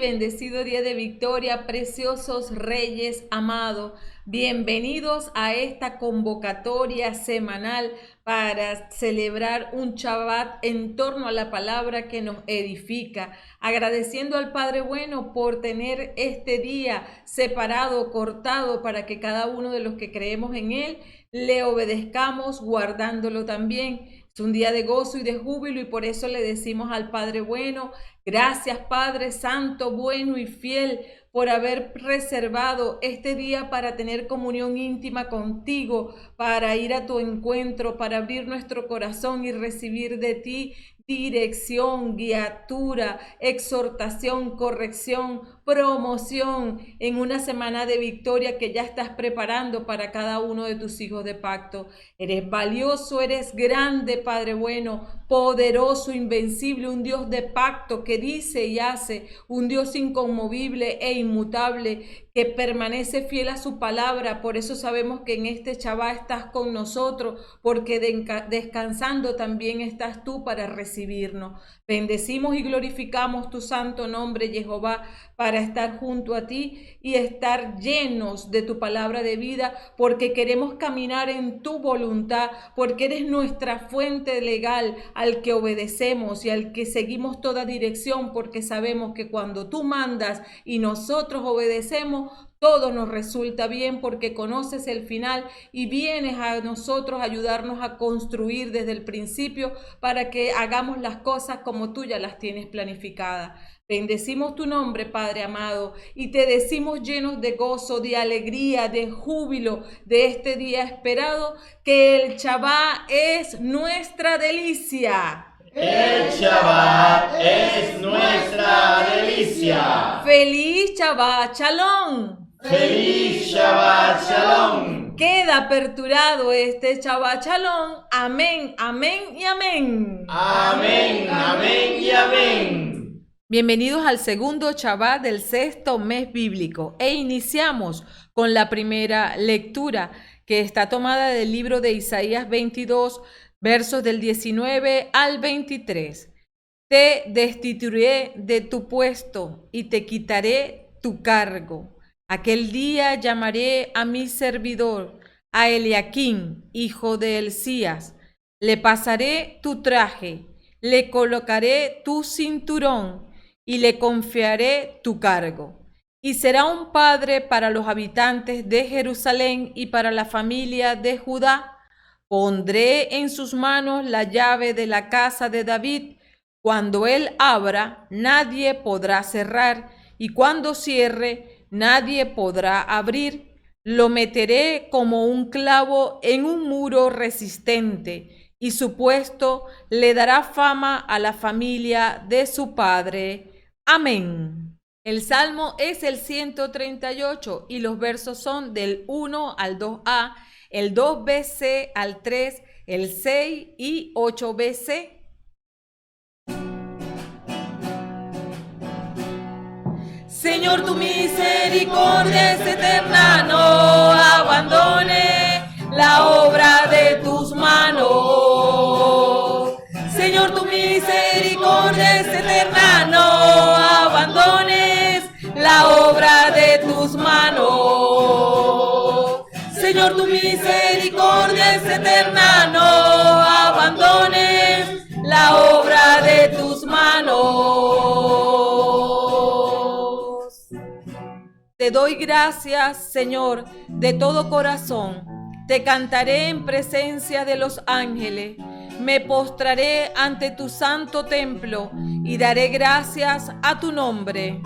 bendecido día de victoria, preciosos reyes amados. Bienvenidos a esta convocatoria semanal para celebrar un Shabbat en torno a la palabra que nos edifica. Agradeciendo al Padre Bueno por tener este día separado, cortado, para que cada uno de los que creemos en Él le obedezcamos, guardándolo también. Es un día de gozo y de júbilo y por eso le decimos al Padre Bueno, gracias Padre Santo, bueno y fiel, por haber reservado este día para tener comunión íntima contigo, para ir a tu encuentro, para abrir nuestro corazón y recibir de ti dirección, guiatura, exhortación, corrección, promoción en una semana de victoria que ya estás preparando para cada uno de tus hijos de pacto. Eres valioso, eres grande, Padre Bueno, poderoso, invencible, un Dios de pacto que dice y hace, un Dios inconmovible e inmutable que permanece fiel a su palabra. Por eso sabemos que en este Shabbat estás con nosotros, porque descansando también estás tú para recibirnos. Bendecimos y glorificamos tu santo nombre, Jehová, para estar junto a ti y estar llenos de tu palabra de vida, porque queremos caminar en tu voluntad, porque eres nuestra fuente legal al que obedecemos y al que seguimos toda dirección, porque sabemos que cuando tú mandas y nosotros obedecemos, todo nos resulta bien, porque conoces el final y vienes a nosotros a ayudarnos a construir desde el principio para que hagamos las cosas como tú ya las tienes planificadas. Bendecimos tu nombre, Padre amado, y te decimos llenos de gozo, de alegría, de júbilo de este día esperado, que el Shabbat es nuestra delicia. El Shabbat es nuestra delicia. ¡Feliz Shabbat Shalom! ¡Feliz Shabbat Shalom! Queda aperturado este Shabbat Shalom. Amén, amén y amén. Amén, amén y amén. Bienvenidos al segundo Shabbat del sexto mes bíblico e iniciamos con la primera lectura que está tomada del libro de Isaías 22, versos del 19 al 23. Te destituiré de tu puesto y te quitaré tu cargo. Aquel día llamaré a mi servidor, a Eliaquim, hijo de Hilcías. Le pasaré tu traje, le colocaré tu cinturón y le confiaré tu cargo. Y será un padre para los habitantes de Jerusalén y para la familia de Judá. Pondré en sus manos la llave de la casa de David. Cuando él abra, nadie podrá cerrar, y cuando cierre, nadie podrá abrir. Lo meteré como un clavo en un muro resistente, y su puesto le dará fama a la familia de su padre. Amén. El salmo es el 138 y los versos son del 1 al 2a, el 2bc al 3, el 6 y 8bc. Señor, tu misericordia es eterna, no abandone la obra de tus manos. Señor, tu misericordia es eterna, no abandones la obra de tus manos. Señor, tu misericordia es eterna, no abandones la obra de tus manos. Te doy gracias, Señor, de todo corazón. Te cantaré en presencia de los ángeles. Me postraré ante tu santo templo y daré gracias a tu nombre.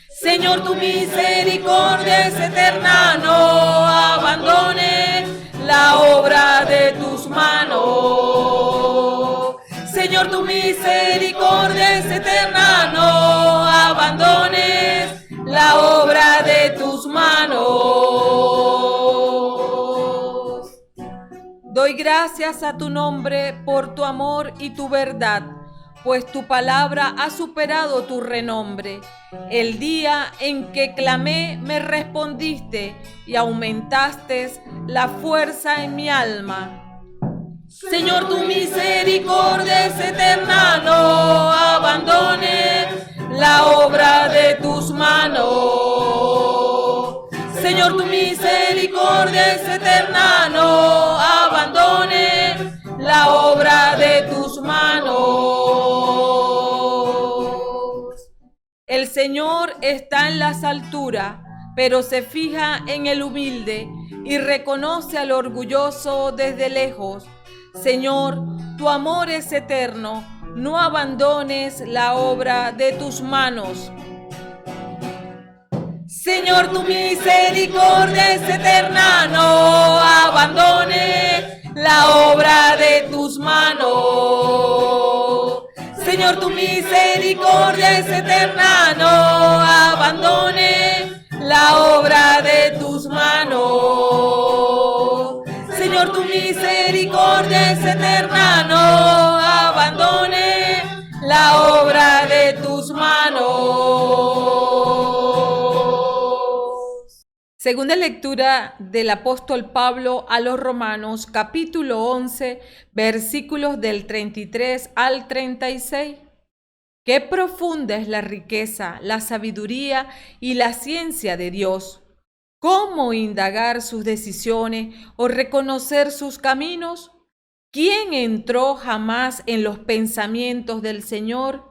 Señor, tu misericordia es eterna, no abandones la obra de tus manos. Señor, tu misericordia es eterna, no abandones la obra de tus manos. Doy gracias a tu nombre por tu amor y tu verdad, pues tu palabra ha superado tu renombre. El día en que clamé me respondiste y aumentaste la fuerza en mi alma. Señor, tu misericordia es eterna, no abandones la obra de tus manos. Señor, tu misericordia es eterna, no abandones la obra de tus manos. El Señor está en las alturas, pero se fija en el humilde y reconoce al orgulloso desde lejos. Señor, tu amor es eterno, no abandones la obra de tus manos. Señor, tu misericordia es eterna, no abandones la obra de tus manos. Señor, tu misericordia es eterna, no abandones la obra de tus manos. Señor, tu misericordia es eterna, no abandones la obra de tus manos. Segunda lectura del apóstol Pablo a los Romanos, capítulo 11, versículos del 33 al 36. Qué profunda es la riqueza, la sabiduría y la ciencia de Dios. ¿Cómo indagar sus decisiones o reconocer sus caminos? ¿Quién entró jamás en los pensamientos del Señor?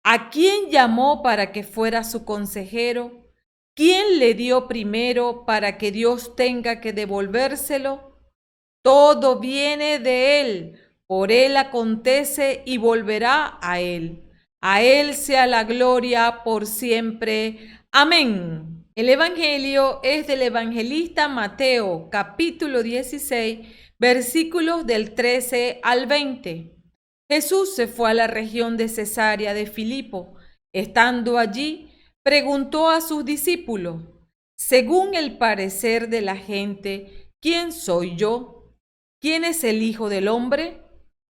¿A quién llamó para que fuera su consejero? ¿Quién le dio primero para que Dios tenga que devolvérselo? Todo viene de Él, por Él acontece y volverá a Él. A Él sea la gloria por siempre. Amén. El Evangelio es del evangelista Mateo, capítulo 16, versículos del 13 al 20. Jesús se fue a la región de Cesarea de Filipo. Estando allí, preguntó a sus discípulos: según el parecer de la gente, ¿quién soy yo? ¿Quién es el Hijo del Hombre?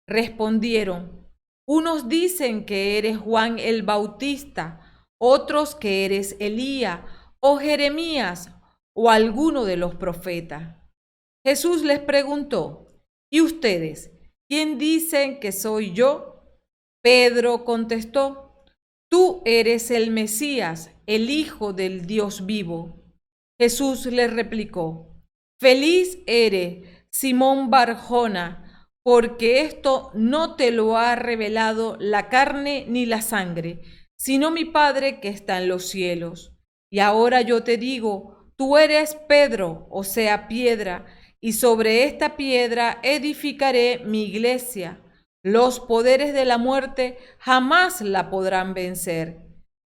Respondieron: unos dicen que eres Juan el Bautista, otros que eres Elías o Jeremías o alguno de los profetas. Jesús les preguntó: ¿y ustedes, quién dicen que soy yo? Pedro contestó: tú eres el Mesías, el Hijo del Dios vivo. Jesús le replicó: feliz eres, Simón Barjona, porque esto no te lo ha revelado la carne ni la sangre, sino mi Padre que está en los cielos. Y ahora yo te digo, tú eres Pedro, o sea, piedra, y sobre esta piedra edificaré mi iglesia. Los poderes de la muerte jamás la podrán vencer.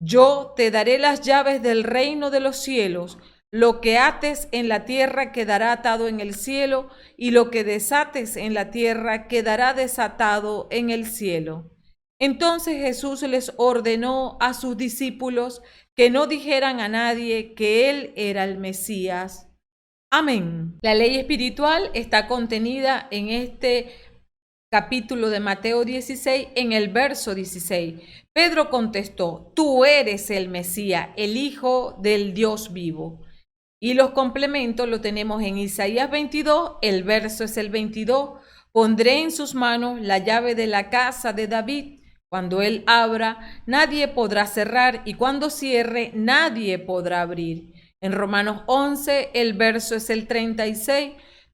Yo te daré las llaves del reino de los cielos. Lo que ates en la tierra quedará atado en el cielo, y lo que desates en la tierra quedará desatado en el cielo. Entonces Jesús les ordenó a sus discípulos que no dijeran a nadie que Él era el Mesías. Amén. La ley espiritual está contenida en este capítulo de Mateo 16, en el verso 16. Pedro contestó: tú eres el Mesías, el Hijo del Dios vivo. Y los complementos lo tenemos en Isaías 22, el verso es el 22. Pondré en sus manos la llave de la casa de David. Cuando él abra, nadie podrá cerrar, y cuando cierre, nadie podrá abrir. En Romanos 11, el verso es el 36.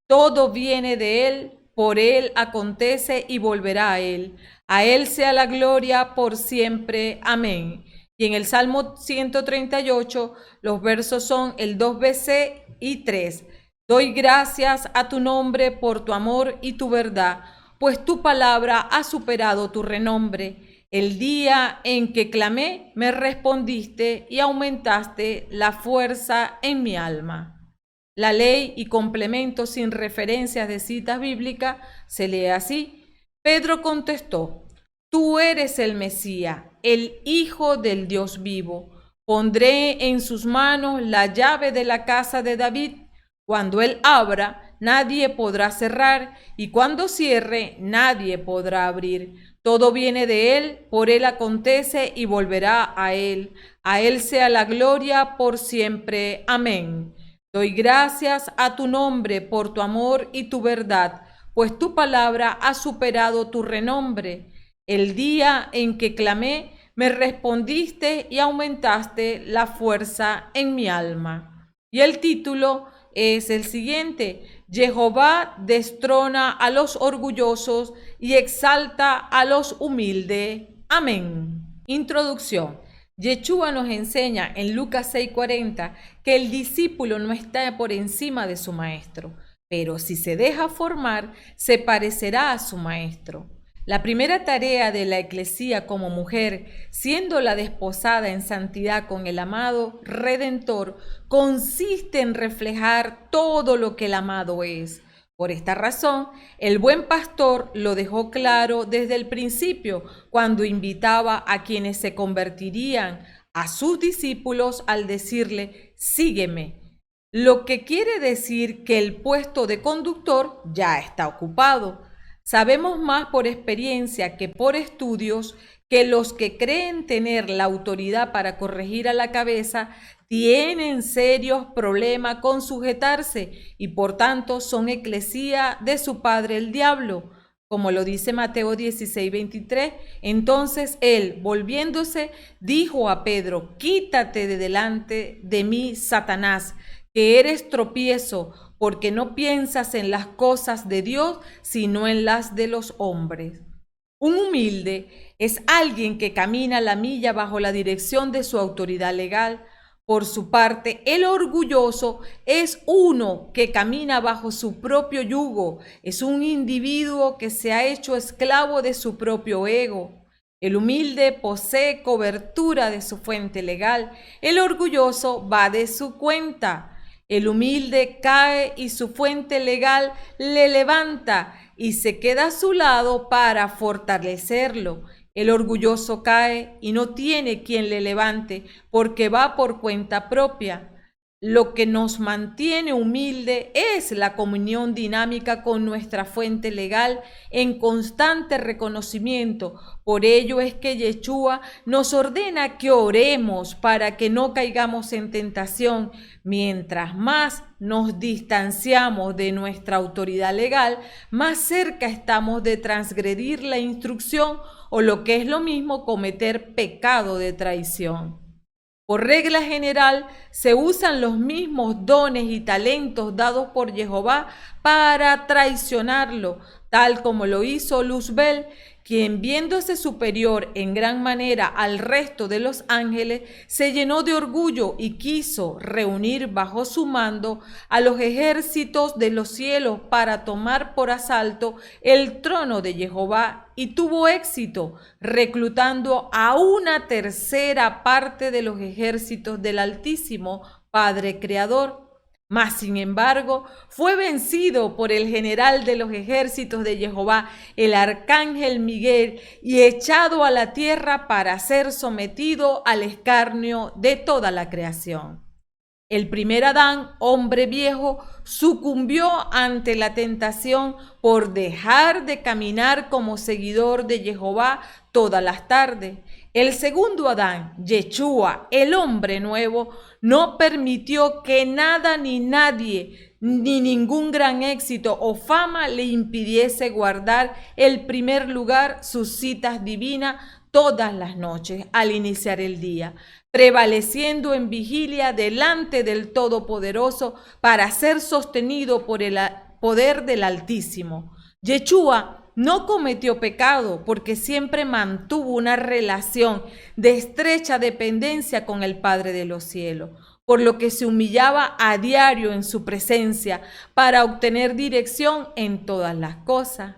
Todo viene de él, por él acontece y volverá a él. A él sea la gloria por siempre. Amén. Y en el Salmo 138, los versos son el 2b y 3. Doy gracias a tu nombre por tu amor y tu verdad, pues tu palabra ha superado tu renombre. El día en que clamé, me respondiste y aumentaste la fuerza en mi alma. La ley y complemento sin referencias de citas bíblicas se lee así. Pedro contestó: tú eres el Mesías, el Hijo del Dios vivo. Pondré en sus manos la llave de la casa de David. Cuando él abra, nadie podrá cerrar, y cuando cierre, nadie podrá abrir. Todo viene de él, por él acontece y volverá a él. A él sea la gloria por siempre. Amén. Doy gracias a tu nombre por tu amor y tu verdad, pues tu palabra ha superado tu renombre. El día en que clamé, me respondiste y aumentaste la fuerza en mi alma. Y el título es el siguiente: Jehová destrona a los orgullosos y exalta a los humildes. Amén. Introducción. Yeshua nos enseña en Lucas 6:40 que el discípulo no está por encima de su maestro, pero si se deja formar, se parecerá a su maestro. La primera tarea de la eclesía como mujer, siendo la desposada en santidad con el amado Redentor, consiste en reflejar todo lo que el amado es. Por esta razón, el buen pastor lo dejó claro desde el principio, cuando invitaba a quienes se convertirían a sus discípulos al decirle: sígueme. Lo que quiere decir que el puesto de conductor ya está ocupado. Sabemos más por experiencia que por estudios que los que creen tener la autoridad para corregir a la cabeza tienen serios problemas con sujetarse y por tanto son eclesía de su padre el diablo. Como lo dice Mateo 16:23, entonces él, volviéndose, dijo a Pedro: quítate de delante de mí, Satanás, que eres tropiezo, porque no piensas en las cosas de Dios, sino en las de los hombres. Un humilde es alguien que camina la milla bajo la dirección de su autoridad legal. Por su parte, el orgulloso es uno que camina bajo su propio yugo, es un individuo que se ha hecho esclavo de su propio ego. El humilde posee cobertura de su fuente legal, el orgulloso va de su cuenta. El humilde cae y su fuente legal le levanta y se queda a su lado para fortalecerlo. El orgulloso cae y no tiene quien le levante porque va por cuenta propia. Lo que nos mantiene humilde es la comunión dinámica con nuestra fuente legal en constante reconocimiento. Por ello es que Yeshua nos ordena que oremos para que no caigamos en tentación. Mientras más nos distanciamos de nuestra autoridad legal, más cerca estamos de transgredir la instrucción o, lo que es lo mismo, cometer pecado de traición. Por regla general, se usan los mismos dones y talentos dados por Jehová para traicionarlo, tal como lo hizo Luzbel, quien, viéndose superior en gran manera al resto de los ángeles, se llenó de orgullo y quiso reunir bajo su mando a los ejércitos de los cielos para tomar por asalto el trono de Jehová, y tuvo éxito, reclutando a una tercera parte de los ejércitos del Altísimo Padre Creador. Mas, sin embargo, fue vencido por el general de los ejércitos de Jehová, el arcángel Miguel, y echado a la tierra para ser sometido al escarnio de toda la creación. El primer Adán, hombre viejo, sucumbió ante la tentación por dejar de caminar como seguidor de Jehová todas las tardes. El segundo Adán, Yeshua, el hombre nuevo, no permitió que nada ni nadie, ni ningún gran éxito o fama le impidiese guardar el primer lugar, sus citas divinas todas las noches al iniciar el día, prevaleciendo en vigilia delante del Todopoderoso para ser sostenido por el poder del Altísimo. Yeshua no cometió pecado porque siempre mantuvo una relación de estrecha dependencia con el Padre de los cielos, por lo que se humillaba a diario en su presencia para obtener dirección en todas las cosas.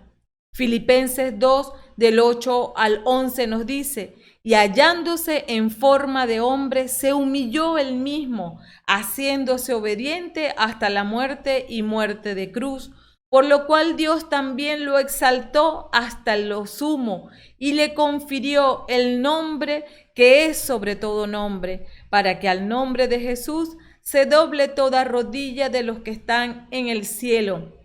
Filipenses 2, del 8 al 11 nos dice: y hallándose en forma de hombre, se humilló él mismo, haciéndose obediente hasta la muerte y muerte de cruz, por lo cual Dios también lo exaltó hasta lo sumo y le confirió el nombre que es sobre todo nombre, para que al nombre de Jesús se doble toda rodilla de los que están en el cielo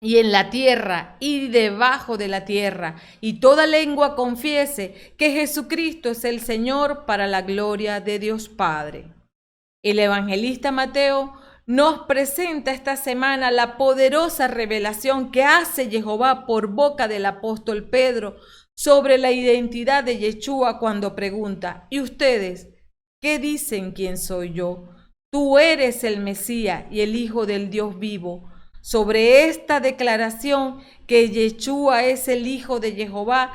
y en la tierra y debajo de la tierra, y toda lengua confiese que Jesucristo es el Señor, para la gloria de Dios Padre. El evangelista Mateo nos presenta esta semana la poderosa revelación que hace Jehová por boca del apóstol Pedro sobre la identidad de Yeshua cuando pregunta: ¿y ustedes qué dicen quién soy yo? Tú eres el Mesías y el Hijo del Dios vivo. Sobre esta declaración que Yeshua es el Hijo de Jehová,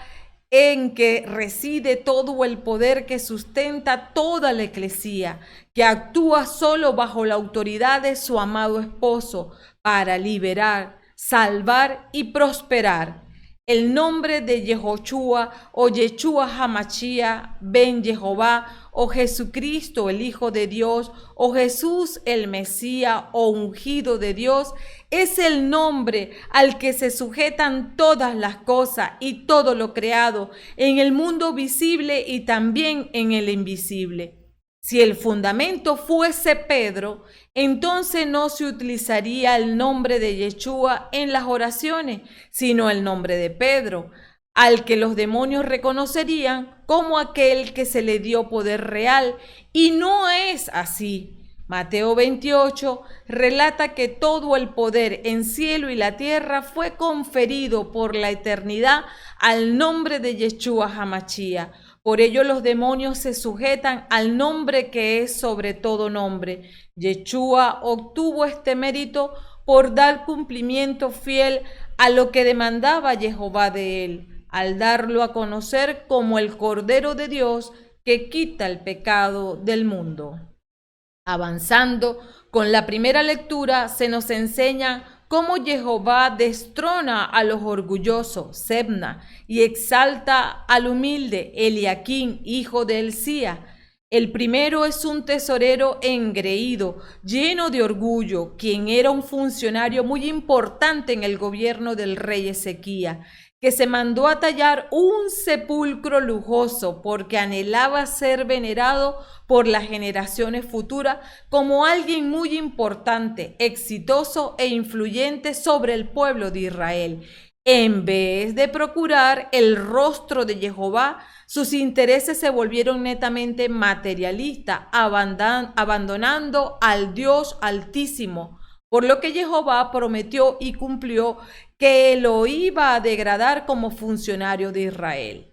en que reside todo el poder que sustenta toda la eclesía, que actúa solo bajo la autoridad de su amado esposo para liberar, salvar y prosperar. El nombre de Yehoshua o Yeshua Hamashia ben Jehová o Jesucristo el Hijo de Dios o Jesús el Mesías o ungido de Dios es el nombre al que se sujetan todas las cosas y todo lo creado en el mundo visible y también en el invisible. Si el fundamento fuese Pedro, entonces no se utilizaría el nombre de Yeshua en las oraciones, sino el nombre de Pedro, al que los demonios reconocerían como aquel que se le dio poder real, y no es así. Mateo 28 relata que todo el poder en cielo y la tierra fue conferido por la eternidad al nombre de Yeshua Hamashia. Por ello los demonios se sujetan al nombre que es sobre todo nombre. Yeshua obtuvo este mérito por dar cumplimiento fiel a lo que demandaba Jehová de él, al darlo a conocer como el Cordero de Dios que quita el pecado del mundo. Avanzando con la primera lectura, se nos enseña cómo Jehová destrona a los orgullosos, Sebna, y exalta al humilde, Eliaquín, hijo de Hilcía. El primero es un tesorero engreído, lleno de orgullo, quien era un funcionario muy importante en el gobierno del rey Ezequías, que se mandó a tallar un sepulcro lujoso porque anhelaba ser venerado por las generaciones futuras como alguien muy importante, exitoso e influyente sobre el pueblo de Israel. En vez de procurar el rostro de Jehová, sus intereses se volvieron netamente materialistas, abandonando al Dios Altísimo, por lo que Jehová prometió y cumplió que lo iba a degradar como funcionario de Israel.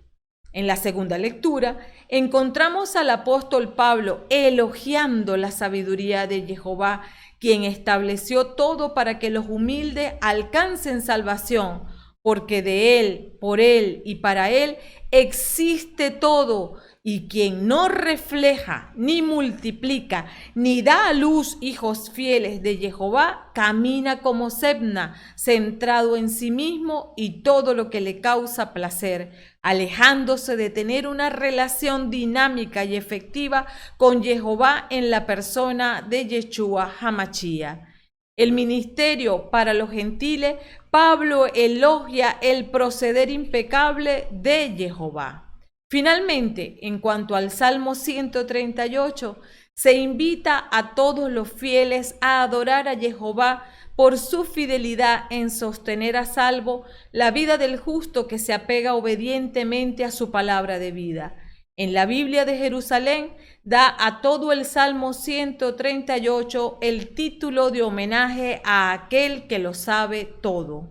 En la segunda lectura encontramos al apóstol Pablo elogiando la sabiduría de Jehová, quien estableció todo para que los humildes alcancen salvación, porque de él, por él y para él existe todo, y quien no refleja, ni multiplica, ni da a luz hijos fieles de Jehová, camina como Sebna, centrado en sí mismo y todo lo que le causa placer, alejándose de tener una relación dinámica y efectiva con Jehová en la persona de Yeshua Hamashia. El ministerio para los gentiles, Pablo elogia el proceder impecable de Jehová. Finalmente, en cuanto al Salmo 138, se invita a todos los fieles a adorar a Jehová por su fidelidad en sostener a salvo la vida del justo que se apega obedientemente a su palabra de vida. En la Biblia de Jerusalén da a todo el Salmo 138 el título de homenaje a aquel que lo sabe todo.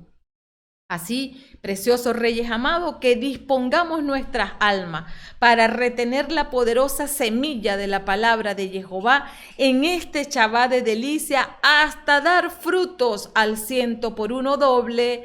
Así, preciosos reyes amados, que dispongamos nuestras almas para retener la poderosa semilla de la palabra de Jehová en este Shabbat de delicia hasta dar frutos al 100 por 1 doble.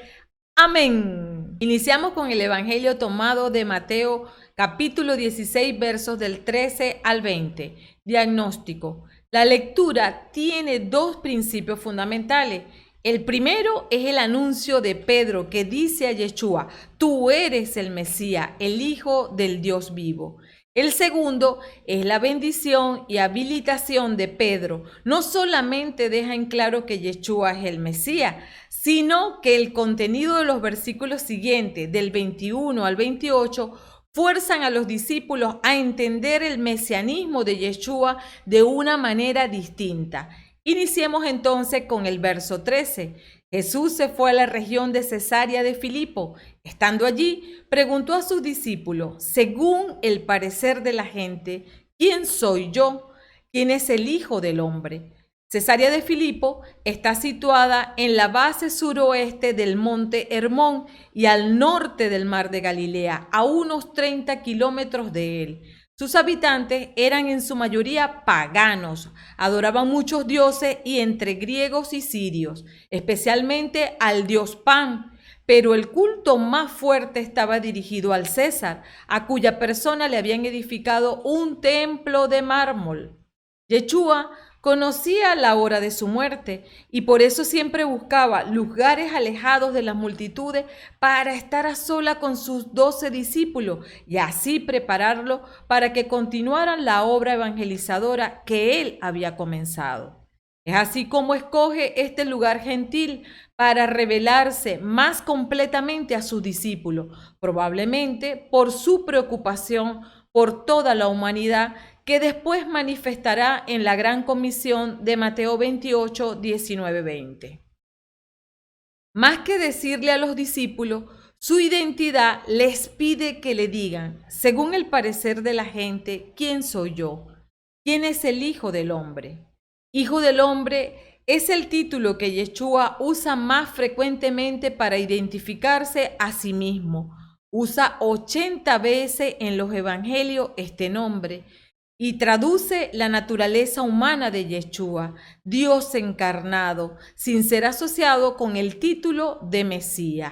Amén. Iniciamos con el Evangelio tomado de Mateo, capítulo 16, versos del 13 al 20. Diagnóstico. La lectura tiene dos principios fundamentales. El primero es el anuncio de Pedro que dice a Yeshua: tú eres el Mesías, el Hijo del Dios vivo. El segundo es la bendición y habilitación de Pedro. No solamente deja en claro que Yeshua es el Mesías, sino que el contenido de los versículos siguientes, del 21 al 28, fuerzan a los discípulos a entender el mesianismo de Yeshua de una manera distinta. Iniciemos entonces con el verso 13. Jesús se fue a la región de Cesarea de Filipo. Estando allí, preguntó a sus discípulos, según el parecer de la gente, ¿quién soy yo? ¿Quién es el Hijo del Hombre? Cesarea de Filipo está situada en la base suroeste del monte Hermón y al norte del mar de Galilea, a unos 30 kilómetros de él. Sus habitantes eran en su mayoría paganos, adoraban muchos dioses y entre griegos y sirios, especialmente al dios Pan, pero el culto más fuerte estaba dirigido al César, a cuya persona le habían edificado un templo de mármol. Yeshua conocía la hora de su muerte y por eso siempre buscaba lugares alejados de las multitudes para estar a sola con sus 12 discípulos y así prepararlo para que continuaran la obra evangelizadora que él había comenzado. Es así como escoge este lugar gentil para revelarse más completamente a sus discípulos, probablemente por su preocupación por toda la humanidad que después manifestará en la gran comisión de Mateo 28, 19, 20. Más que decirle a los discípulos, su identidad les pide que le digan, según el parecer de la gente, ¿quién soy yo? ¿Quién es el Hijo del Hombre? Hijo del Hombre es el título que Yeshua usa más frecuentemente para identificarse a sí mismo. Usa 80 veces en los evangelios este nombre y traduce la naturaleza humana de Yeshua, Dios encarnado, sin ser asociado con el título de Mesías.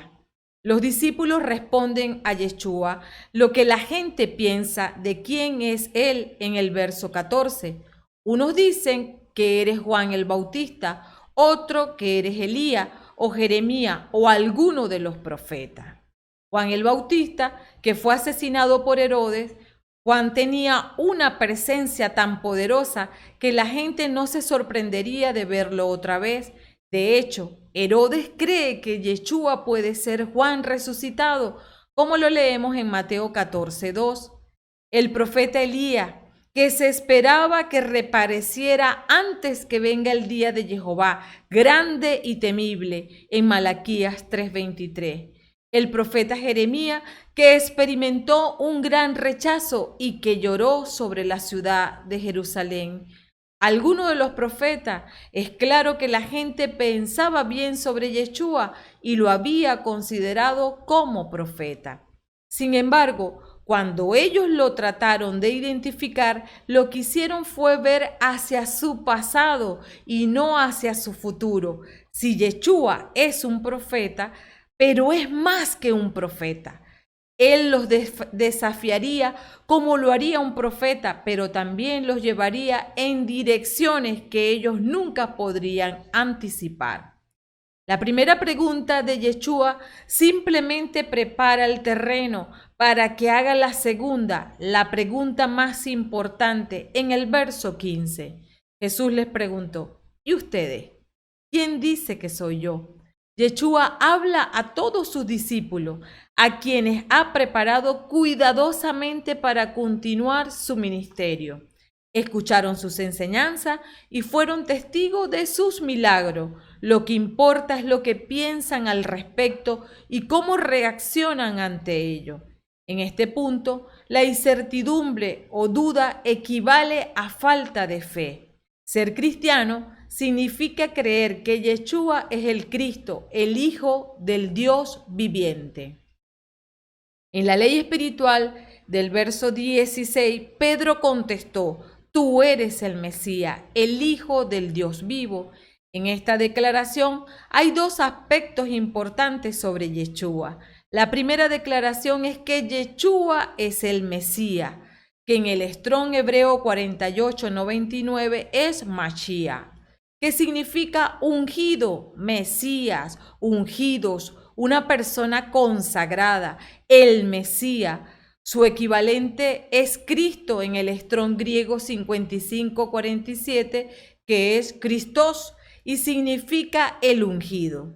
Los discípulos responden a Yeshua lo que la gente piensa de quién es él en el verso 14. Unos dicen que eres Juan el Bautista, otro que eres Elías o Jeremías o alguno de los profetas. Juan el Bautista, que fue asesinado por Herodes, Juan tenía una presencia tan poderosa que la gente no se sorprendería de verlo otra vez. De hecho, Herodes cree que Yeshua puede ser Juan resucitado, como lo leemos en Mateo 14, 2. El profeta Elías, que se esperaba que reapareciera antes que venga el día de Jehová, grande y temible, en Malaquías 3:23. El profeta Jeremías, que experimentó un gran rechazo y que lloró sobre la ciudad de Jerusalén. Algunos de los profetas, es claro que la gente pensaba bien sobre Yeshua y lo había considerado como profeta. Sin embargo, cuando ellos lo trataron de identificar, lo que hicieron fue ver hacia su pasado y no hacia su futuro. Si Yeshua es un profeta, pero es más que un profeta. Él los desafiaría como lo haría un profeta, pero también los llevaría en direcciones que ellos nunca podrían anticipar. La primera pregunta de Yeshua simplemente prepara el terreno para que haga la segunda, la pregunta más importante, en el verso 15. Jesús les preguntó, ¿y ustedes? ¿Quién dice que soy yo? Yeshua habla a todos sus discípulos, a quienes ha preparado cuidadosamente para continuar su ministerio. Escucharon sus enseñanzas y fueron testigos de sus milagros. Lo que importa es lo que piensan al respecto y cómo reaccionan ante ello. En este punto, la incertidumbre o duda equivale a falta de fe. Ser cristiano significa creer que Yeshua es el Cristo, el Hijo del Dios viviente. En la ley espiritual del verso 16, Pedro contestó, tú eres el Mesías, el Hijo del Dios vivo. En esta declaración hay dos aspectos importantes sobre Yeshua. La primera declaración es que Yeshua es el Mesías, que en el Strong hebreo 48:99 es Mashiach, que significa ungido, Mesías, ungidos, una persona consagrada, el Mesías. Su equivalente es Cristo en el Strong griego 55:47, que es Christos y significa el ungido.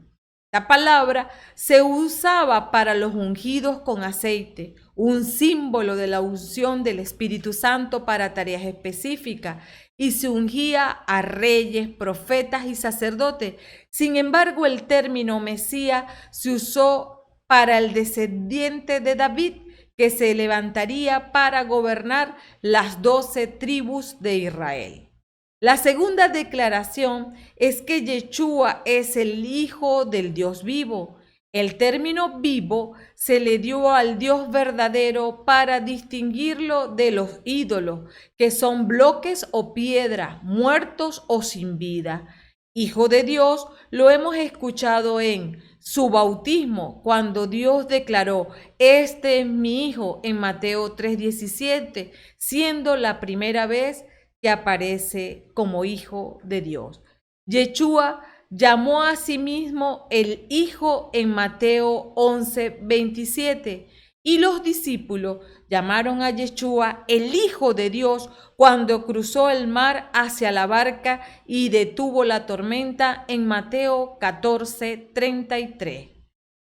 La palabra se usaba para los ungidos con aceite, un símbolo de la unción del Espíritu Santo para tareas específicas, y se ungía a reyes, profetas y sacerdotes. Sin embargo, el término Mesías se usó para el descendiente de David, que se levantaría para gobernar las 12 tribus de Israel. La segunda declaración es que Yeshua es el Hijo del Dios vivo. El término vivo se le dio al Dios verdadero para distinguirlo de los ídolos, que son bloques o piedras, muertos o sin vida. Hijo de Dios lo hemos escuchado en su bautismo, cuando Dios declaró: "Este es mi Hijo", en Mateo 3:17, siendo la primera vez que aparece como Hijo de Dios. Yeshua llamó a sí mismo el Hijo en Mateo 11:27, y los discípulos llamaron a Yeshua el Hijo de Dios cuando cruzó el mar hacia la barca y detuvo la tormenta en Mateo 14:33.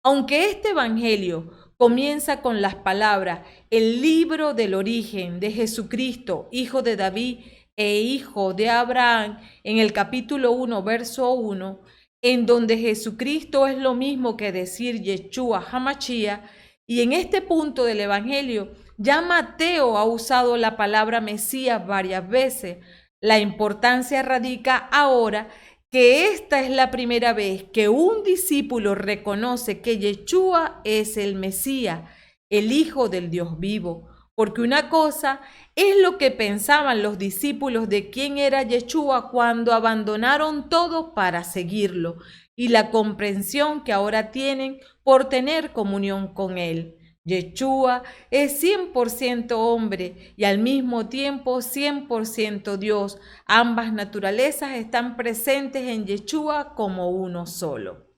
Aunque este evangelio comienza con las palabras "el libro del origen de Jesucristo, hijo de David e hijo de Abraham", en el capítulo 1, verso 1, en donde Jesucristo es lo mismo que decir Yeshua HaMashiach, y en este punto del evangelio ya Mateo ha usado la palabra Mesías varias veces. La importancia radica ahora que esta es la primera vez que un discípulo reconoce que Yeshua es el Mesías, el Hijo del Dios vivo. Porque una cosa es lo que pensaban los discípulos de quién era Yeshua cuando abandonaron todo para seguirlo, y la comprensión que ahora tienen por tener comunión con él. Yeshua es 100% hombre y al mismo tiempo 100% Dios. Ambas naturalezas están presentes en Yeshua como uno solo.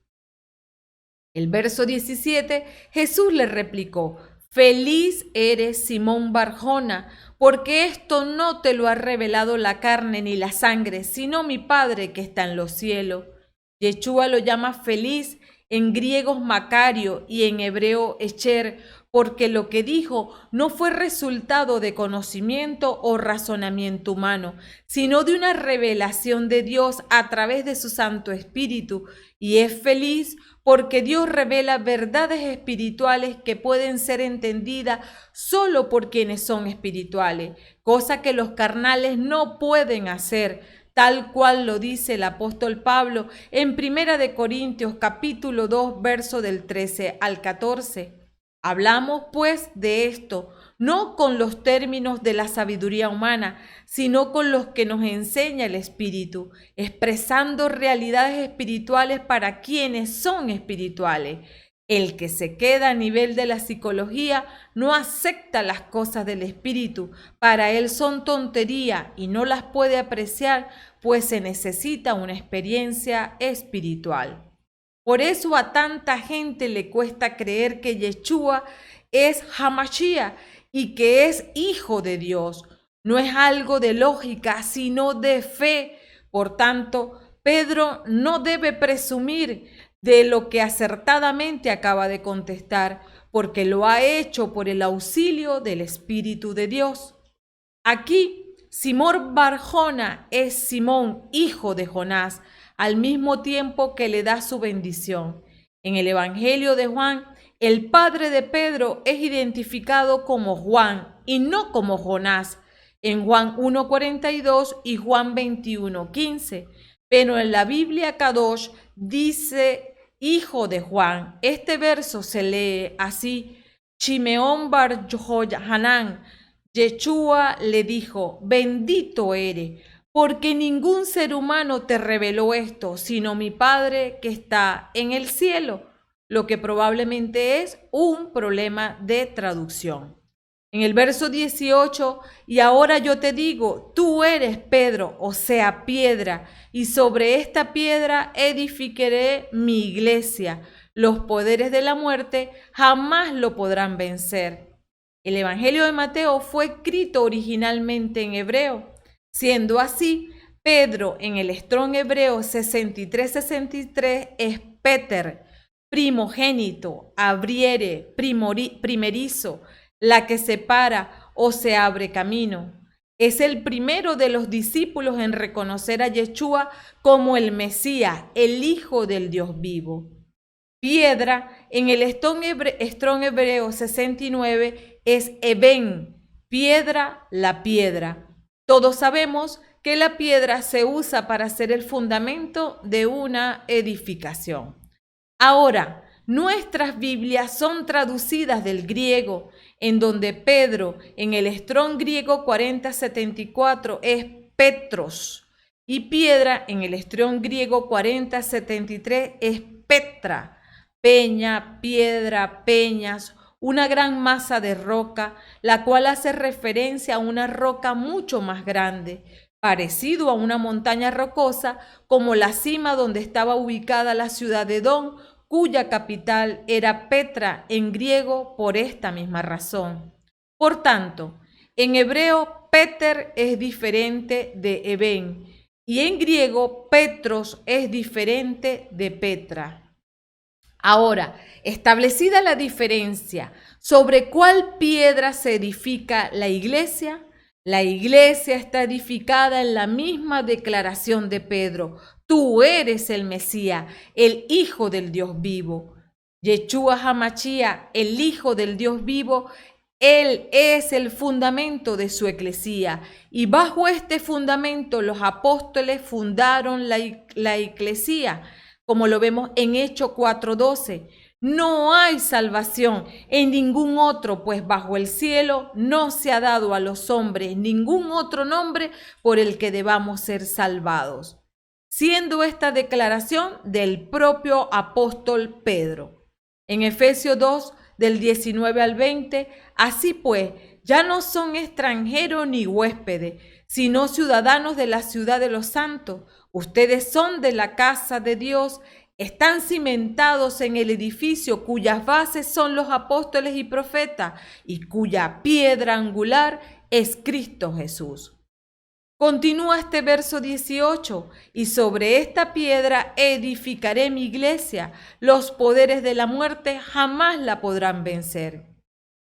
El verso 17, Jesús le replicó: "Feliz eres, Simón Barjona, porque esto no te lo ha revelado la carne ni la sangre, sino mi Padre que está en los cielos". Yeshua lo llama feliz, en griego Macario y en hebreo Echer, porque lo que dijo no fue resultado de conocimiento o razonamiento humano, sino de una revelación de Dios a través de su Santo Espíritu, y es feliz porque Dios revela verdades espirituales que pueden ser entendidas solo por quienes son espirituales, cosa que los carnales no pueden hacer, tal cual lo dice el apóstol Pablo en 1 de Corintios capítulo 2, verso del 13 al 14. Hablamos pues de esto, no con los términos de la sabiduría humana, sino con los que nos enseña el Espíritu, expresando realidades espirituales para quienes son espirituales. El que se queda a nivel de la psicología no acepta las cosas del Espíritu, para él son tontería y no las puede apreciar, pues se necesita una experiencia espiritual. Por eso a tanta gente le cuesta creer que Yeshua es HaMashiach y que es Hijo de Dios. No es algo de lógica, sino de fe. Por tanto, Pedro no debe presumir de lo que acertadamente acaba de contestar, porque lo ha hecho por el auxilio del Espíritu de Dios. Aquí, Simón Barjona es Simón, hijo de Jonás, al mismo tiempo que le da su bendición. En el Evangelio de Juan, el padre de Pedro es identificado como Juan y no como Jonás, en Juan 1:42 y Juan 21:15. Pero en la Biblia Kadosh dice hijo de Juan. Este verso se lee así: Shimeón bar Yohanan, Yeshua le dijo: bendito eres, porque ningún ser humano te reveló esto, sino mi Padre que está en el cielo, lo que probablemente es un problema de traducción. En el verso 18, y ahora yo te digo, tú eres Pedro, o sea, piedra, y sobre esta piedra edificaré mi iglesia. Los poderes de la muerte jamás lo podrán vencer. El Evangelio de Mateo fue escrito originalmente en hebreo. Siendo así, Pedro en el Strong hebreo 63:63 es Peter, primogénito, abriere, primerizo, la que se para o se abre camino. Es el primero de los discípulos en reconocer a Yeshua como el Mesías, el Hijo del Dios vivo. Piedra en el Strong hebreo 69 es Eben, piedra, la piedra. Todos sabemos que la piedra se usa para hacer el fundamento de una edificación. Ahora, nuestras Biblias son traducidas del griego, en donde Pedro en el Strong griego 4074 es Petros y piedra en el Strong griego 4073 es Petra, peña, piedra, peñas, una gran masa de roca, la cual hace referencia a una roca mucho más grande, parecido a una montaña rocosa, como la cima donde estaba ubicada la ciudad de Edom, cuya capital era Petra en griego por esta misma razón. Por tanto, en hebreo Peter es diferente de Eben y en griego Petros es diferente de Petra. Ahora, establecida la diferencia sobre cuál piedra se edifica la iglesia está edificada en la misma declaración de Pedro. Tú eres el Mesías, el Hijo del Dios vivo. Yeshua HaMashiach, el Hijo del Dios vivo, Él es el fundamento de su eclesía. Y bajo este fundamento los apóstoles fundaron la eclesía, como lo vemos en Hechos 4:12. No hay salvación en ningún otro, pues bajo el cielo no se ha dado a los hombres ningún otro nombre por el que debamos ser salvados, siendo esta declaración del propio apóstol Pedro. En Efesios 2, del 19 al 20, así pues, ya no son extranjeros ni huéspedes, sino ciudadanos de la ciudad de los santos. Ustedes son de la casa de Dios, están cimentados en el edificio cuyas bases son los apóstoles y profetas y cuya piedra angular es Cristo Jesús. Continúa este verso 18, y sobre esta piedra edificaré mi iglesia, los poderes de la muerte jamás la podrán vencer.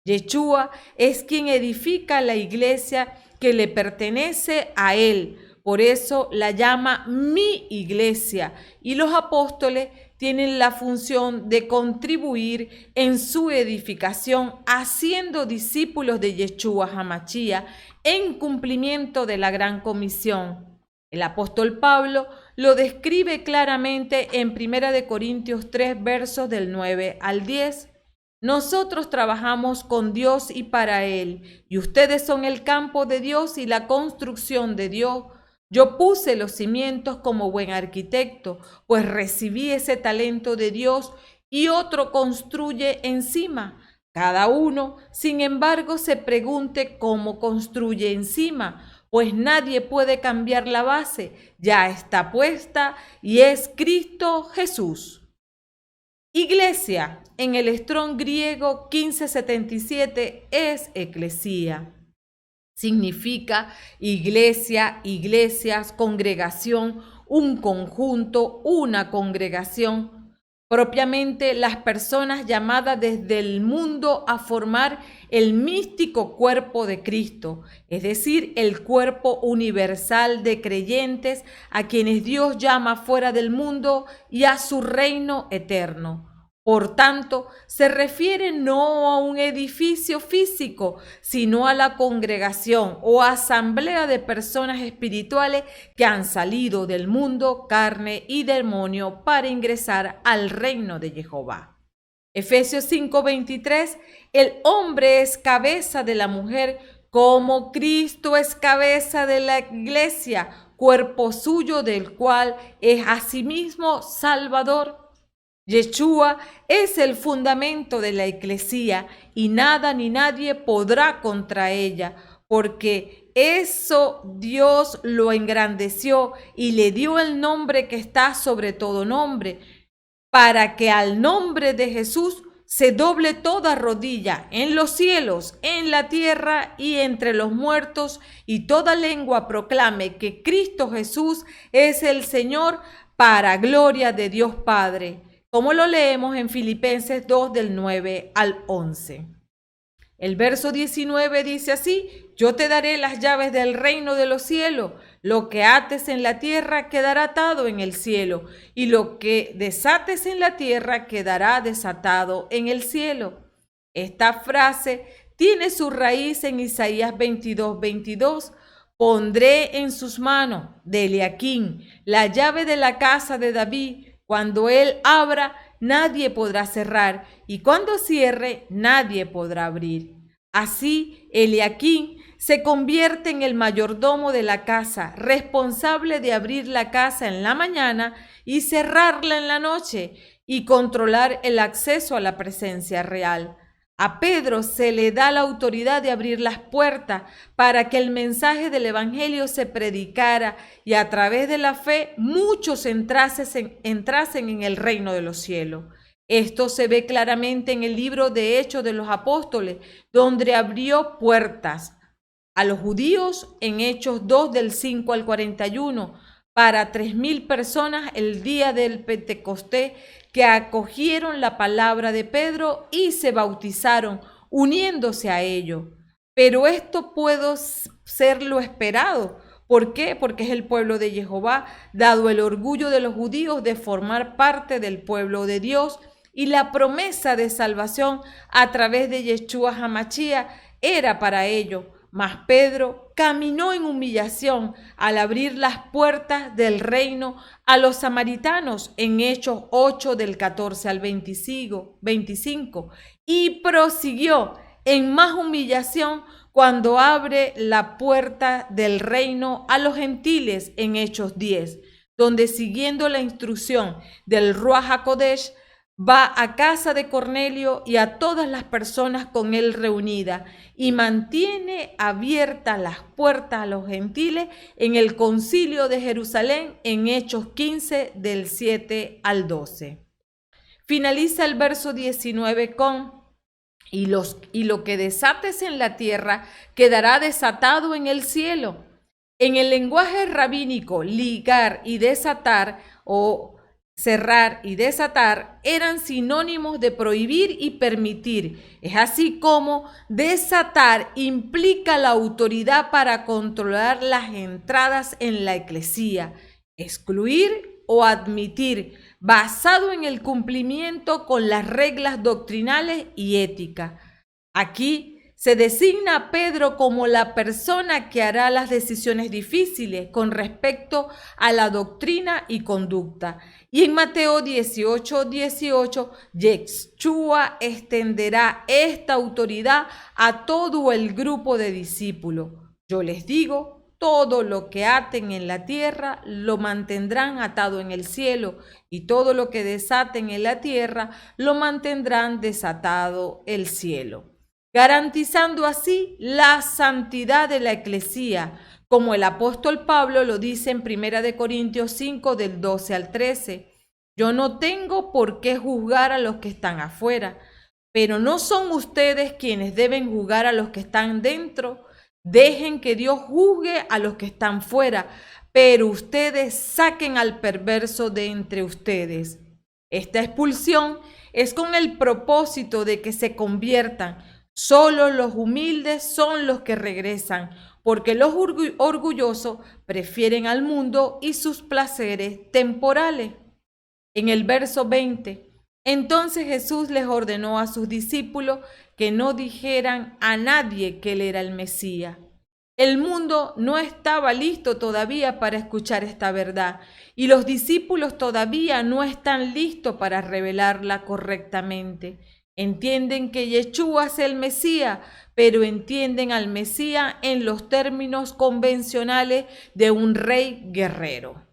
Yeshua es quien edifica la iglesia que le pertenece a él, por eso la llama mi iglesia, y los apóstoles tienen la función de contribuir en su edificación, haciendo discípulos de Yeshua HaMashiach en cumplimiento de la gran comisión. El apóstol Pablo lo describe claramente en 1 Corintios 3, versos del 9 al 10. Nosotros trabajamos con Dios y para Él, y ustedes son el campo de Dios y la construcción de Dios. Yo puse los cimientos como buen arquitecto, pues recibí ese talento de Dios y otro construye encima. Cada uno, sin embargo, se pregunte cómo construye encima, pues nadie puede cambiar la base, ya está puesta y es Cristo Jesús. Iglesia, en el Strong griego 1577 es eclesía. Significa iglesia, iglesias, congregación, un conjunto, una congregación. Propiamente las personas llamadas desde el mundo a formar el místico cuerpo de Cristo, es decir, el cuerpo universal de creyentes a quienes Dios llama fuera del mundo y a su reino eterno. Por tanto, se refiere no a un edificio físico, sino a la congregación o asamblea de personas espirituales que han salido del mundo, carne y demonio para ingresar al reino de Jehová. Efesios 5:23, el hombre es cabeza de la mujer, como Cristo es cabeza de la iglesia, cuerpo suyo del cual es asimismo Salvador. Yeshua es el fundamento de la eclesía y nada ni nadie podrá contra ella, porque eso Dios lo engrandeció y le dio el nombre que está sobre todo nombre, para que al nombre de Jesús se doble toda rodilla en los cielos, en la tierra y entre los muertos, y toda lengua proclame que Cristo Jesús es el Señor, para gloria de Dios Padre, como lo leemos en Filipenses 2 del 9 al 11. El verso 19 dice así: yo te daré las llaves del reino de los cielos, lo que ates en la tierra quedará atado en el cielo, y lo que desates en la tierra quedará desatado en el cielo. Esta frase tiene su raíz en Isaías 22:22, pondré en sus manos de Eliaquim la llave de la casa de David. Cuando él abra, nadie podrá cerrar, y cuando cierre, nadie podrá abrir. Así, Eliaquim se convierte en el mayordomo de la casa, responsable de abrir la casa en la mañana y cerrarla en la noche, y controlar el acceso a la presencia real. A Pedro se le da la autoridad de abrir las puertas para que el mensaje del Evangelio se predicara y a través de la fe muchos entrasen en el reino de los cielos. Esto se ve claramente en el libro de Hechos de los Apóstoles, donde abrió puertas a los judíos en Hechos 2 del 5 al 41, para 3.000 personas el día del Pentecostés que acogieron la palabra de Pedro y se bautizaron, uniéndose a ello. Pero esto puede ser lo esperado. ¿Por qué? Porque es el pueblo de Jehová, dado el orgullo de los judíos de formar parte del pueblo de Dios, y la promesa de salvación a través de Yeshua HaMashiach era para ello. Mas Pedro caminó en humillación al abrir las puertas del reino a los samaritanos en Hechos 8 del 14 al 25, y prosiguió en más humillación cuando abre la puerta del reino a los gentiles en Hechos 10, donde siguiendo la instrucción del Ruach HaKodesh, va a casa de Cornelio y a todas las personas con él reunidas y mantiene abiertas las puertas a los gentiles en el concilio de Jerusalén en Hechos 15 del 7 al 12. Finaliza el verso 19 con: y lo que desates en la tierra quedará desatado en el cielo. En el lenguaje rabínico, ligar y desatar o cerrar y desatar eran sinónimos de prohibir y permitir. Es así como desatar implica la autoridad para controlar las entradas en la eclesía, excluir o admitir, basado en el cumplimiento con las reglas doctrinales y éticas. Aquí se designa a Pedro como la persona que hará las decisiones difíciles con respecto a la doctrina y conducta. Y en Mateo 18:18, Yeshua extenderá esta autoridad a todo el grupo de discípulos. Yo les digo, todo lo que aten en la tierra lo mantendrán atado en el cielo, y todo lo que desaten en la tierra lo mantendrán desatado el cielo, garantizando así la santidad de la eclesía, como el apóstol Pablo lo dice en 1 Corintios 5 del 12 al 13. Yo no tengo por qué juzgar a los que están afuera, pero no son ustedes quienes deben juzgar a los que están dentro. Dejen que Dios juzgue a los que están fuera, pero ustedes saquen al perverso de entre ustedes. Esta expulsión es con el propósito de que se conviertan. Solo los humildes son los que regresan, porque los orgullosos prefieren al mundo y sus placeres temporales. En el verso 20, entonces Jesús les ordenó a sus discípulos que no dijeran a nadie que él era el Mesías. El mundo no estaba listo todavía para escuchar esta verdad, y los discípulos todavía no están listos para revelarla correctamente. Entienden que Yeshua es el Mesías, pero entienden al Mesías en los términos convencionales de un rey guerrero.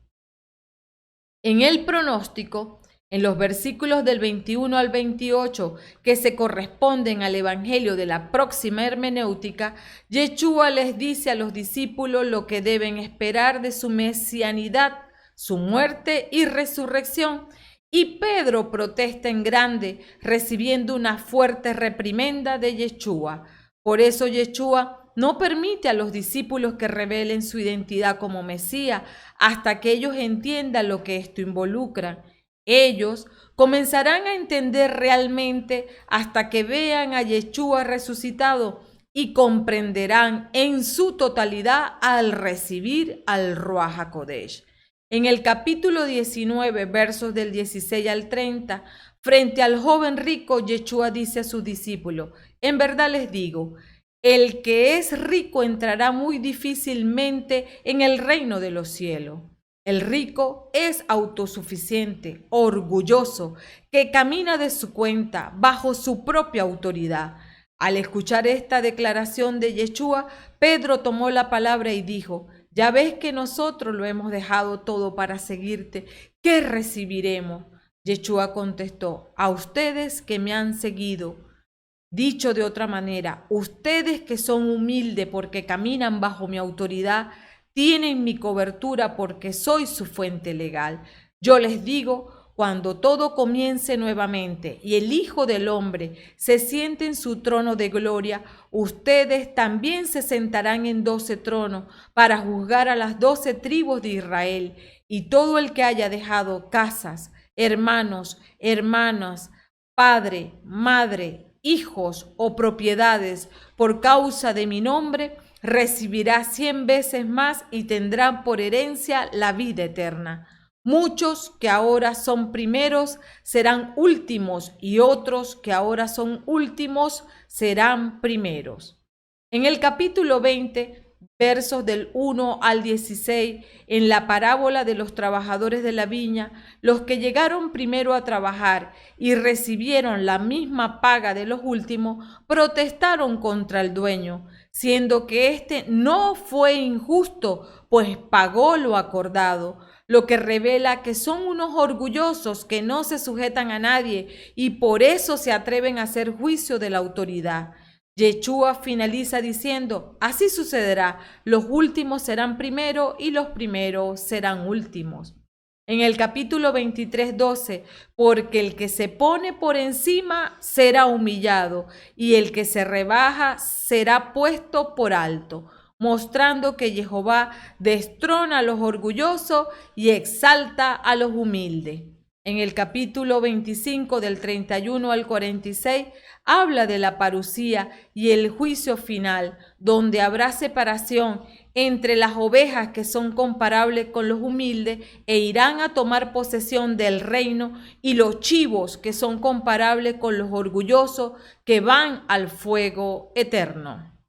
En el pronóstico, en los versículos del 21 al 28, que se corresponden al evangelio de la próxima hermenéutica, Yeshua les dice a los discípulos lo que deben esperar de su mesianidad, su muerte y resurrección. Y Pedro protesta en grande, recibiendo una fuerte reprimenda de Yeshua. Por eso Yeshua no permite a los discípulos que revelen su identidad como Mesías hasta que ellos entiendan lo que esto involucra. Ellos comenzarán a entender realmente hasta que vean a Yeshua resucitado y comprenderán en su totalidad al recibir al Ruach HaKodesh. En el capítulo 19, versos del 16 al 30, frente al joven rico, Yeshua dice a sus discípulos: en verdad les digo El que es rico entrará muy difícilmente en el reino de los cielos. El rico es autosuficiente, orgulloso, que camina de su cuenta, bajo su propia autoridad. Al escuchar esta declaración de Yeshua, Pedro tomó la palabra y dijo: ya ves que nosotros lo hemos dejado todo para seguirte. ¿Qué recibiremos? Yeshua contestó: a ustedes que me han seguido. Dicho de otra manera, ustedes que son humildes porque caminan bajo mi autoridad, tienen mi cobertura porque soy su fuente legal. Yo les digo, cuando todo comience nuevamente y el Hijo del Hombre se siente en su trono de gloria, ustedes también se sentarán en 12 tronos para juzgar a las 12 tribus de Israel. Y todo el que haya dejado casas, hermanos, hermanas, padre, madre, hijos o propiedades por causa de mi nombre, recibirá 100 veces más y tendrá por herencia la vida eterna. Muchos que ahora son primeros serán últimos y otros que ahora son últimos serán primeros. En el capítulo 20, versos del 1 al 16, en la parábola de los trabajadores de la viña, los que llegaron primero a trabajar y recibieron la misma paga de los últimos, protestaron contra el dueño, siendo que éste no fue injusto, pues pagó lo acordado, lo que revela que son unos orgullosos que no se sujetan a nadie y por eso se atreven a hacer juicio de la autoridad. Yeshua finaliza diciendo: así sucederá, los últimos serán primero y los primeros serán últimos. En el capítulo 23, 12, porque el que se pone por encima será humillado y el que se rebaja será puesto por alto, mostrando que Jehová destrona a los orgullosos y exalta a los humildes. En el capítulo 25 del 31 al 46 habla de la parucía y el juicio final, donde habrá separación entre las ovejas que son comparables con los humildes e irán a tomar posesión del reino y los chivos que son comparables con los orgullosos que van al fuego eterno.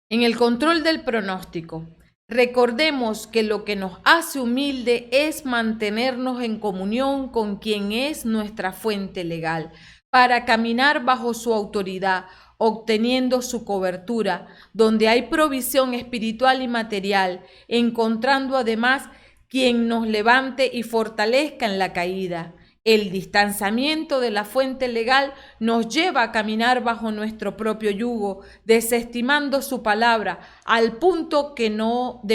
En el control del pronóstico, recordemos que lo que nos hace humilde es mantenernos en comunión con quien es nuestra fuente legal, para caminar bajo su autoridad, obteniendo su cobertura, donde hay provisión espiritual y material, encontrando además quien nos levante y fortalezca en la caída. El distanciamiento de la fuente legal nos lleva a caminar bajo nuestro propio yugo, desestimando su palabra al punto de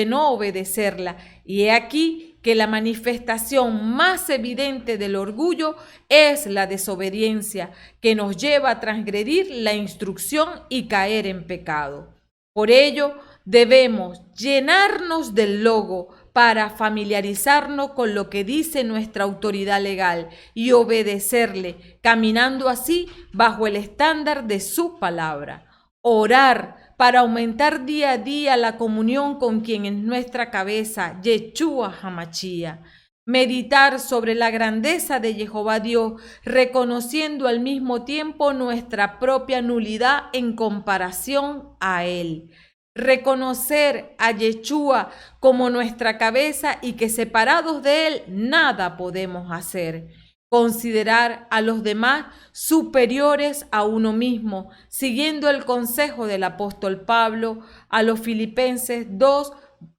no obedecerla. Y he aquí que la manifestación más evidente del orgullo es la desobediencia, que nos lleva a transgredir la instrucción y caer en pecado. Por ello, debemos llenarnos del logo para familiarizarnos con lo que dice nuestra autoridad legal y obedecerle, caminando así bajo el estándar de su palabra. Orar para aumentar día a día la comunión con quien es nuestra cabeza, Yeshua HaMashiach. Meditar sobre la grandeza de Jehová Dios, reconociendo al mismo tiempo nuestra propia nulidad en comparación a Él. Reconocer a Yeshua como nuestra cabeza y que separados de Él nada podemos hacer. Considerar a los demás superiores a uno mismo, siguiendo el consejo del apóstol Pablo a los Filipenses 2,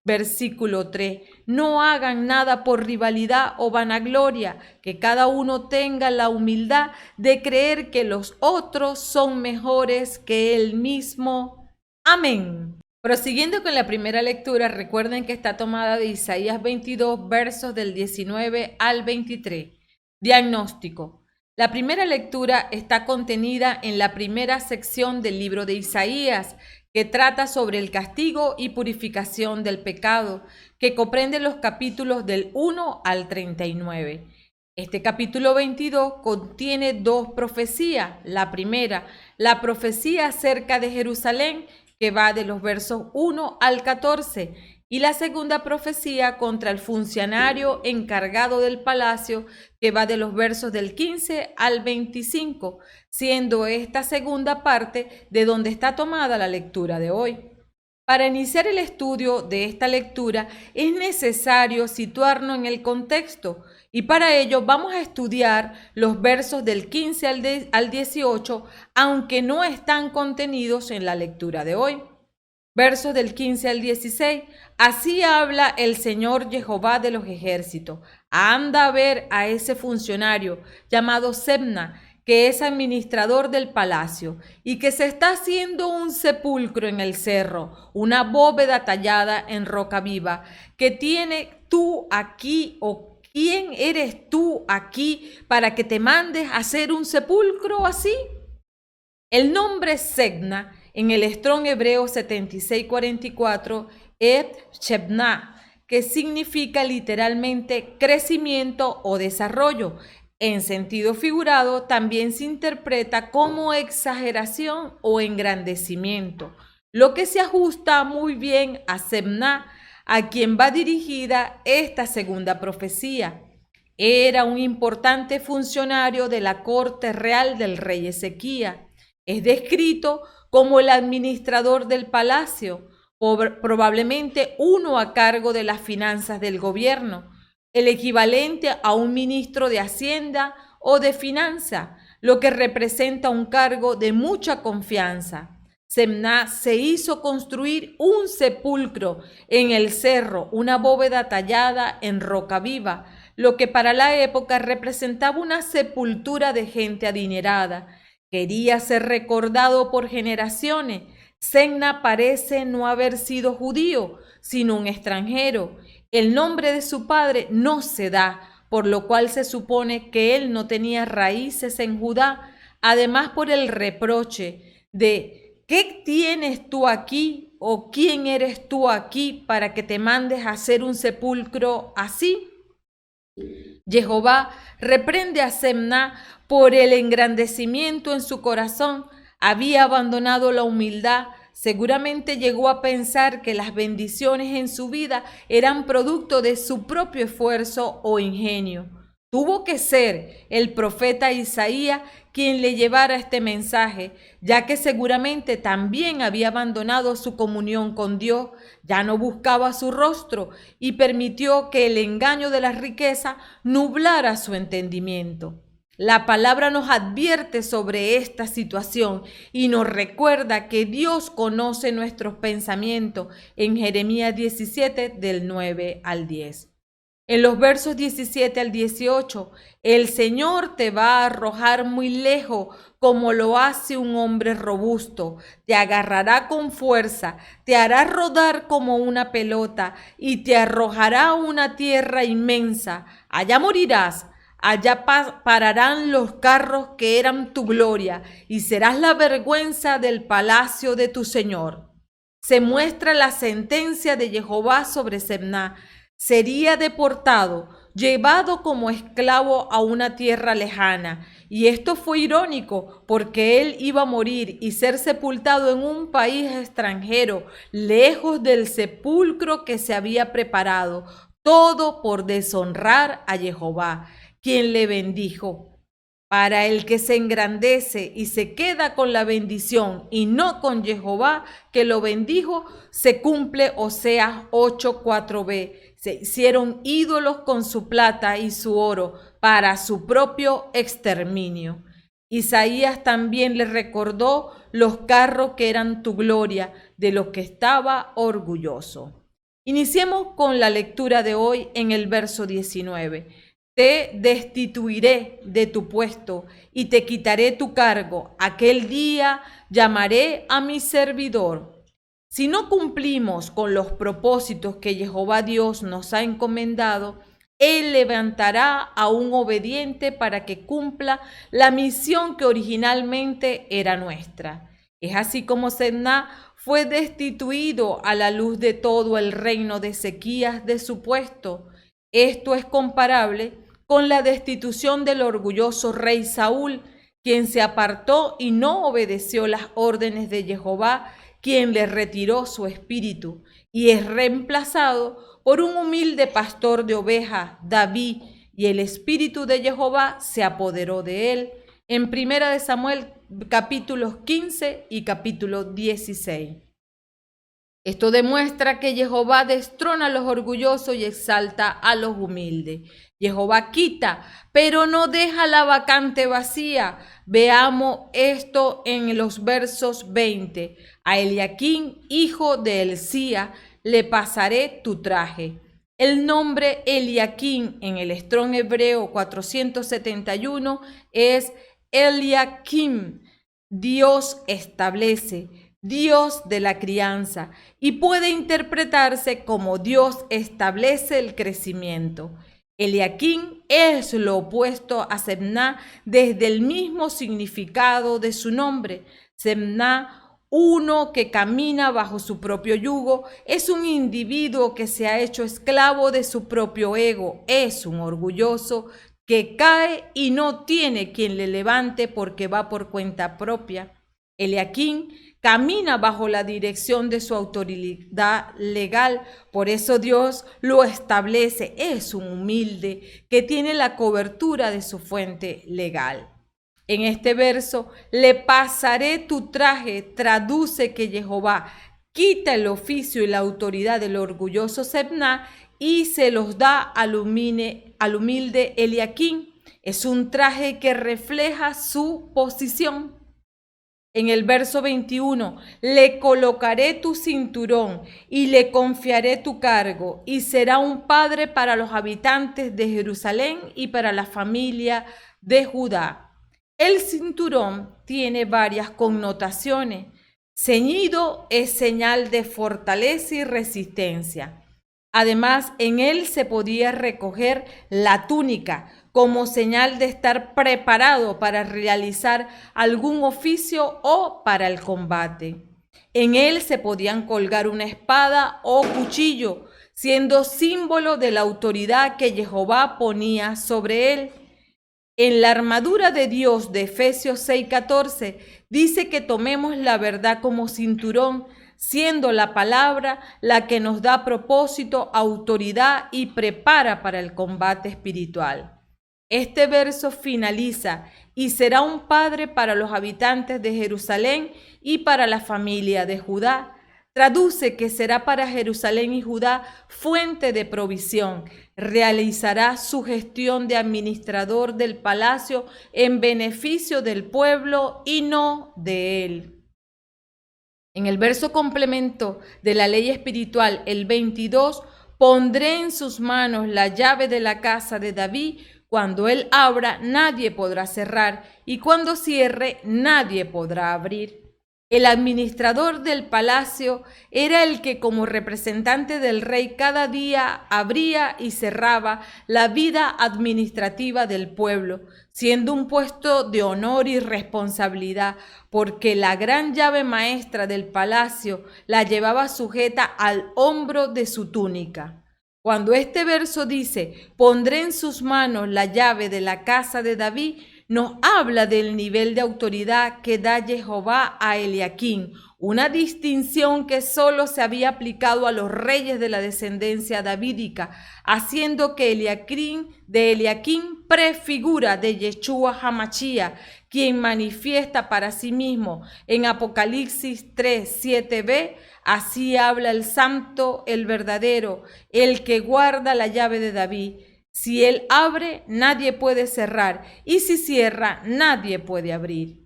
versículo 3. No hagan nada por rivalidad o vanagloria, que cada uno tenga la humildad de creer que los otros son mejores que él mismo. Amén. Prosiguiendo con la primera lectura, recuerden que está tomada de Isaías 22, versos del 19 al 23. Diagnóstico. La primera lectura está contenida en la primera sección del libro de Isaías, que trata sobre el castigo y purificación del pecado, que comprende los capítulos del 1 al 39. Este capítulo 22 contiene dos profecías. La primera, la profecía acerca de Jerusalén, que va de los versos 1 al 14, y la segunda profecía contra el funcionario encargado del palacio, que va de los versos del 15 al 25, siendo esta segunda parte de donde está tomada la lectura de hoy. Para iniciar el estudio de esta lectura es necesario situarnos en el contexto, y para ello vamos a estudiar los versos del 15 al 18, aunque no están contenidos en la lectura de hoy. Versos del 15 al 16. Así habla el Señor Jehová de los ejércitos. Anda a ver a ese funcionario llamado Sebna, que es administrador del palacio, y que se está haciendo un sepulcro en el cerro, una bóveda tallada en roca viva, que tiene tú aquí, o quién eres tú aquí para que te mandes a hacer un sepulcro así. El nombre Sebna en el Strong hebreo 7644 es Shebna, que significa literalmente crecimiento o desarrollo. En sentido figurado, también se interpreta como exageración o engrandecimiento, lo que se ajusta muy bien a Sebna, a quien va dirigida esta segunda profecía. Era un importante funcionario de la corte real del rey Ezequías. Es descrito como el administrador del palacio, probablemente uno a cargo de las finanzas del gobierno, el equivalente a un ministro de Hacienda o de Finanza, lo que representa un cargo de mucha confianza. Sebna se hizo construir un sepulcro en el cerro, una bóveda tallada en roca viva, lo que para la época representaba una sepultura de gente adinerada. Quería ser recordado por generaciones. Sebna parece no haber sido judío, sino un extranjero. El nombre de su padre no se da, por lo cual se supone que él no tenía raíces en Judá. Además, por el reproche de ¿qué tienes tú aquí? ¿O quién eres tú aquí para que te mandes a hacer un sepulcro así? Jehová reprende a Sebna por el engrandecimiento en su corazón. Había abandonado la humildad. Seguramente llegó a pensar que las bendiciones en su vida eran producto de su propio esfuerzo o ingenio. Tuvo que ser el profeta Isaías quien le llevara este mensaje, ya que seguramente también había abandonado su comunión con Dios, ya no buscaba su rostro y permitió que el engaño de la riqueza nublara su entendimiento. La palabra nos advierte sobre esta situación y nos recuerda que Dios conoce nuestros pensamientos en Jeremías 17 del 9 al 10. En los versos 17 al 18, el Señor te va a arrojar muy lejos como lo hace un hombre robusto. Te agarrará con fuerza, te hará rodar como una pelota y te arrojará a una tierra inmensa. Allá morirás. Allá pararán los carros que eran tu gloria y serás la vergüenza del palacio de tu Señor. Se muestra la sentencia de Jehová sobre Sebna. Sería deportado, llevado como esclavo a una tierra lejana. Y esto fue irónico porque él iba a morir y ser sepultado en un país extranjero, lejos del sepulcro que se había preparado. Todo por deshonrar a Jehová, quien le bendijo. Para el que se engrandece y se queda con la bendición y no con Jehová que lo bendijo, se cumple Oseas 8:4b. Se hicieron ídolos con su plata y su oro para su propio exterminio. Isaías también le recordó los carros que eran tu gloria, de los que estaba orgulloso. Iniciemos con la lectura de hoy en el verso 19. Te destituiré de tu puesto y te quitaré tu cargo. Aquel día llamaré a mi servidor. Si no cumplimos con los propósitos que Jehová Dios nos ha encomendado, Él levantará a un obediente para que cumpla la misión que originalmente era nuestra. Es así como Sebna fue destituido a la luz de todo el reino de Ezequías de su puesto. Esto es comparable con la destitución del orgulloso rey Saúl, quien se apartó y no obedeció las órdenes de Jehová, quien le retiró su espíritu, y es reemplazado por un humilde pastor de ovejas, David, y el espíritu de Jehová se apoderó de él. En 1 Samuel capítulos 15 y capítulo 16. Esto demuestra que Jehová destrona a los orgullosos y exalta a los humildes. Jehová quita, pero no deja la vacante vacía. Veamos esto en los versos 20. A Eliaquín, hijo de Hilcía, le pasaré tu traje. El nombre Eliaquín en el Strong hebreo 471 es Eliakim, Dios establece, Dios de la crianza, y puede interpretarse como Dios establece el crecimiento. Eliaquín es lo opuesto a Sebna desde el mismo significado de su nombre. Sebna, uno que camina bajo su propio yugo, es un individuo que se ha hecho esclavo de su propio ego, es un orgulloso que cae y no tiene quien le levante porque va por cuenta propia. Eliaquín camina bajo la dirección de su autoridad legal, por eso Dios lo establece, es un humilde que tiene la cobertura de su fuente legal. En este verso, le pasaré tu traje, traduce que Jehová quita el oficio y la autoridad del orgulloso Sebna y se los da al humilde Eliaquín. Es un traje que refleja su posición. En el verso 21, le colocaré tu cinturón y le confiaré tu cargo, y será un padre para los habitantes de Jerusalén y para la familia de Judá. El cinturón tiene varias connotaciones. Ceñido es señal de fortaleza y resistencia. Además, en él se podía recoger la túnica como señal de estar preparado para realizar algún oficio o para el combate. En él se podían colgar una espada o cuchillo, siendo símbolo de la autoridad que Jehová ponía sobre él. En la armadura de Dios de Efesios 6:14 dice que tomemos la verdad como cinturón, siendo la palabra la que nos da propósito, autoridad y prepara para el combate espiritual. Este verso finaliza, y será un padre para los habitantes de Jerusalén y para la familia de Judá. Traduce que será para Jerusalén y Judá fuente de provisión. Realizará su gestión de administrador del palacio en beneficio del pueblo y no de él. En el verso complemento de la ley espiritual, el 22, pondré en sus manos la llave de la casa de David. Cuando él abra, nadie podrá cerrar, y cuando cierre, nadie podrá abrir. El administrador del palacio era el que, como representante del rey, cada día abría y cerraba la vida administrativa del pueblo, siendo un puesto de honor y responsabilidad, porque la gran llave maestra del palacio la llevaba sujeta al hombro de su túnica. Cuando este verso dice, pondré en sus manos la llave de la casa de David, nos habla del nivel de autoridad que da Jehová a Eliaquín, una distinción que solo se había aplicado a los reyes de la descendencia davídica, haciendo que Eliaquín prefigura de Yeshua HaMashiach, quien manifiesta para sí mismo en Apocalipsis 3:7b, así habla el santo, el verdadero, el que guarda la llave de David. Si él abre, nadie puede cerrar, y si cierra, nadie puede abrir.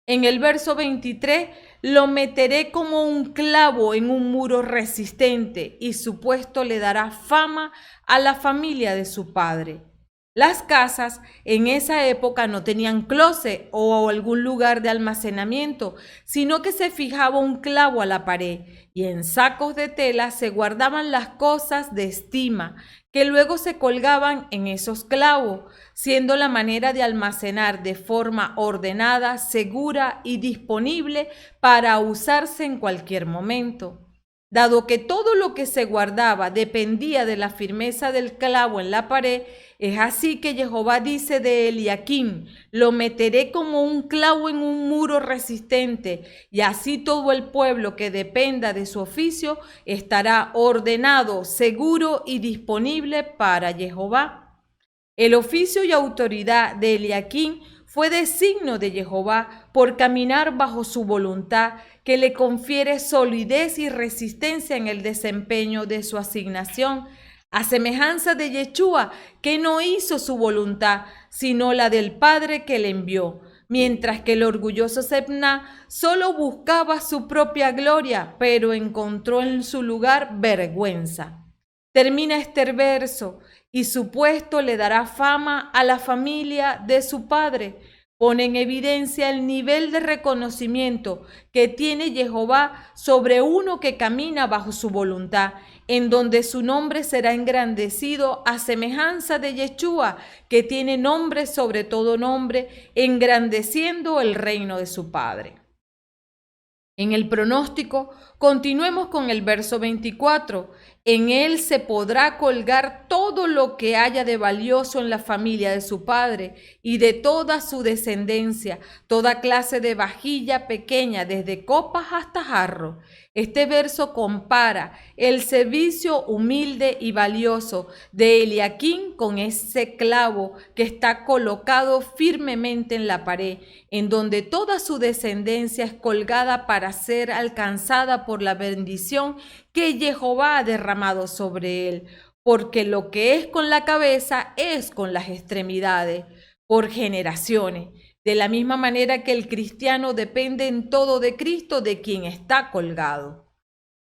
En el verso 23, lo meteré como un clavo en un muro resistente, y su puesto le dará fama a la familia de su padre. Las casas en esa época no tenían closet o algún lugar de almacenamiento, sino que se fijaba un clavo a la pared y en sacos de tela se guardaban las cosas de estima que luego se colgaban en esos clavos, siendo la manera de almacenar de forma ordenada, segura y disponible para usarse en cualquier momento. Dado que todo lo que se guardaba dependía de la firmeza del clavo en la pared, es así que Jehová dice de Eliaquim: lo meteré como un clavo en un muro resistente, y así todo el pueblo que dependa de su oficio estará ordenado, seguro y disponible para Jehová. El oficio y autoridad de Eliaquim fue designio de Jehová por caminar bajo su voluntad, que le confiere solidez y resistencia en el desempeño de su asignación, a semejanza de Yeshua, que no hizo su voluntad, sino la del Padre que le envió, mientras que el orgulloso Sebna solo buscaba su propia gloria, pero encontró en su lugar vergüenza. Termina este verso: y su puesto le dará fama a la familia de su padre. Pone en evidencia el nivel de reconocimiento que tiene Jehová sobre uno que camina bajo su voluntad, en donde su nombre será engrandecido a semejanza de Yeshua, que tiene nombre sobre todo nombre, engrandeciendo el reino de su Padre. En el pronóstico, continuemos con el verso 24. En él se podrá colgar todo lo que haya de valioso en la familia de su padre y de toda su descendencia, toda clase de vajilla pequeña, desde copas hasta jarros. Este verso compara el servicio humilde y valioso de Eliaquim con ese clavo que está colocado firmemente en la pared, en donde toda su descendencia es colgada para ser alcanzada por la bendición que Jehová ha derramado sobre él, porque lo que es con la cabeza es con las extremidades, por generaciones. De la misma manera que el cristiano depende en todo de Cristo, de quien está colgado.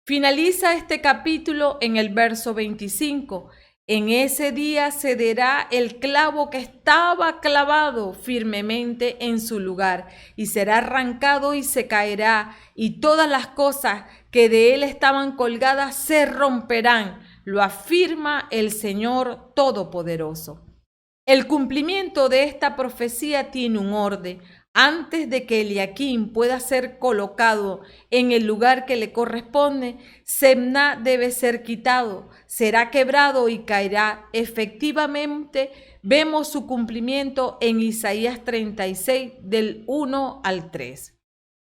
Finaliza este capítulo en el verso 25. En ese día cederá el clavo que estaba clavado firmemente en su lugar, y será arrancado y se caerá, y todas las cosas que de él estaban colgadas se romperán, lo afirma el Señor Todopoderoso. El cumplimiento de esta profecía tiene un orden. Antes de que Eliaquim pueda ser colocado en el lugar que le corresponde, Sebna debe ser quitado, será quebrado y caerá. Efectivamente, vemos su cumplimiento en Isaías 36, del 1 al 3.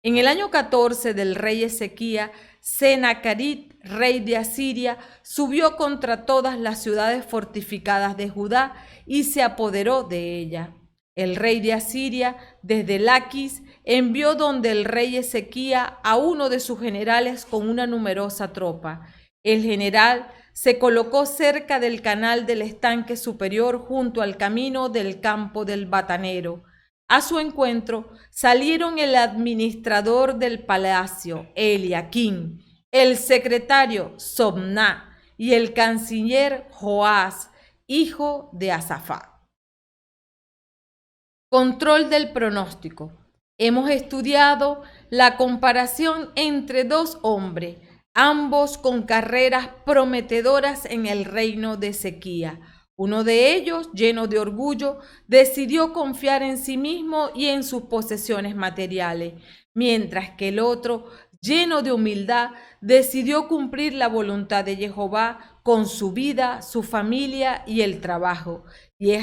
En el año 14 del rey Ezequías, Senaquerib, rey de Asiria, subió contra todas las ciudades fortificadas de Judá y se apoderó de ella. El rey de Asiria, desde Laquis, envió donde el rey Ezequías a uno de sus generales con una numerosa tropa. El general se colocó cerca del canal del estanque superior junto al camino del campo del batanero. A su encuentro salieron el administrador del palacio, Eliaquim, el secretario, Sobná, y el canciller, Joás, hijo de Asafat. Control del pronóstico. Hemos estudiado la comparación entre dos hombres, ambos con carreras prometedoras en el reino de Ezequías. Uno de ellos, lleno de orgullo, decidió confiar en sí mismo y en sus posesiones materiales, mientras que el otro, lleno de humildad, decidió cumplir la voluntad de Jehová con su vida, su familia y el trabajo. Y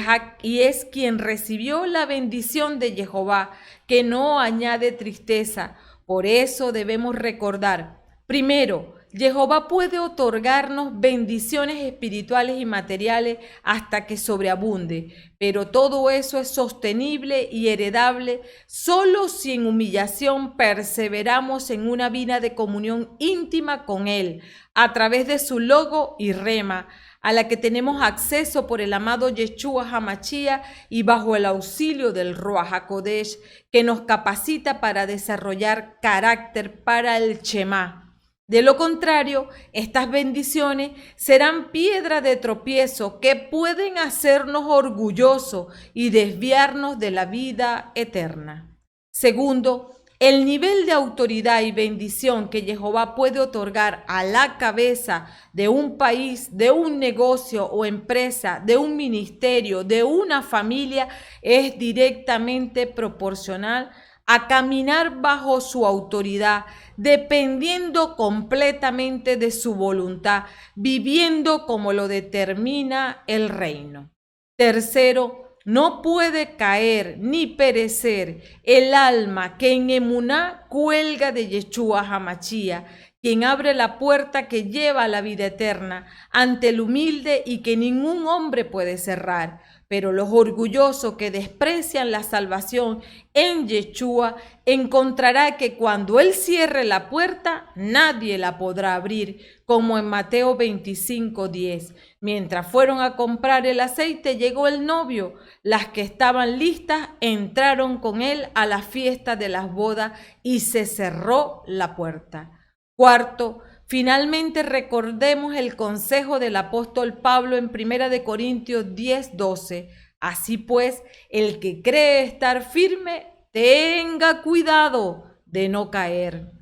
es quien recibió la bendición de Jehová, que no añade tristeza. Por eso debemos recordar, primero, Jehová puede otorgarnos bendiciones espirituales y materiales hasta que sobreabunde, pero todo eso es sostenible y heredable solo si en humillación perseveramos en una vida de comunión íntima con Él, a través de su logo y rema, a la que tenemos acceso por el amado Yeshua HaMashiach y bajo el auxilio del Ruach HaKodesh, que nos capacita para desarrollar carácter para el Shema. De lo contrario, estas bendiciones serán piedra de tropiezo que pueden hacernos orgullosos y desviarnos de la vida eterna. Segundo, el nivel de autoridad y bendición que Jehová puede otorgar a la cabeza de un país, de un negocio o empresa, de un ministerio, de una familia, es directamente proporcional a caminar bajo su autoridad, dependiendo completamente de su voluntad, viviendo como lo determina el reino. Tercero, no puede caer ni perecer el alma que en emuná cuelga de Yeshua HaMashiach, quien abre la puerta que lleva a la vida eterna ante el humilde y que ningún hombre puede cerrar. Pero los orgullosos que desprecian la salvación en Yeshua encontrará que cuando Él cierre la puerta, nadie la podrá abrir, como en Mateo 25:10. Mientras fueron a comprar el aceite, llegó el novio. Las que estaban listas entraron con Él a la fiesta de las bodas y se cerró la puerta. Cuarto, finalmente recordemos el consejo del apóstol Pablo en 1 Corintios 10:12. Así pues, el que cree estar firme, tenga cuidado de no caer.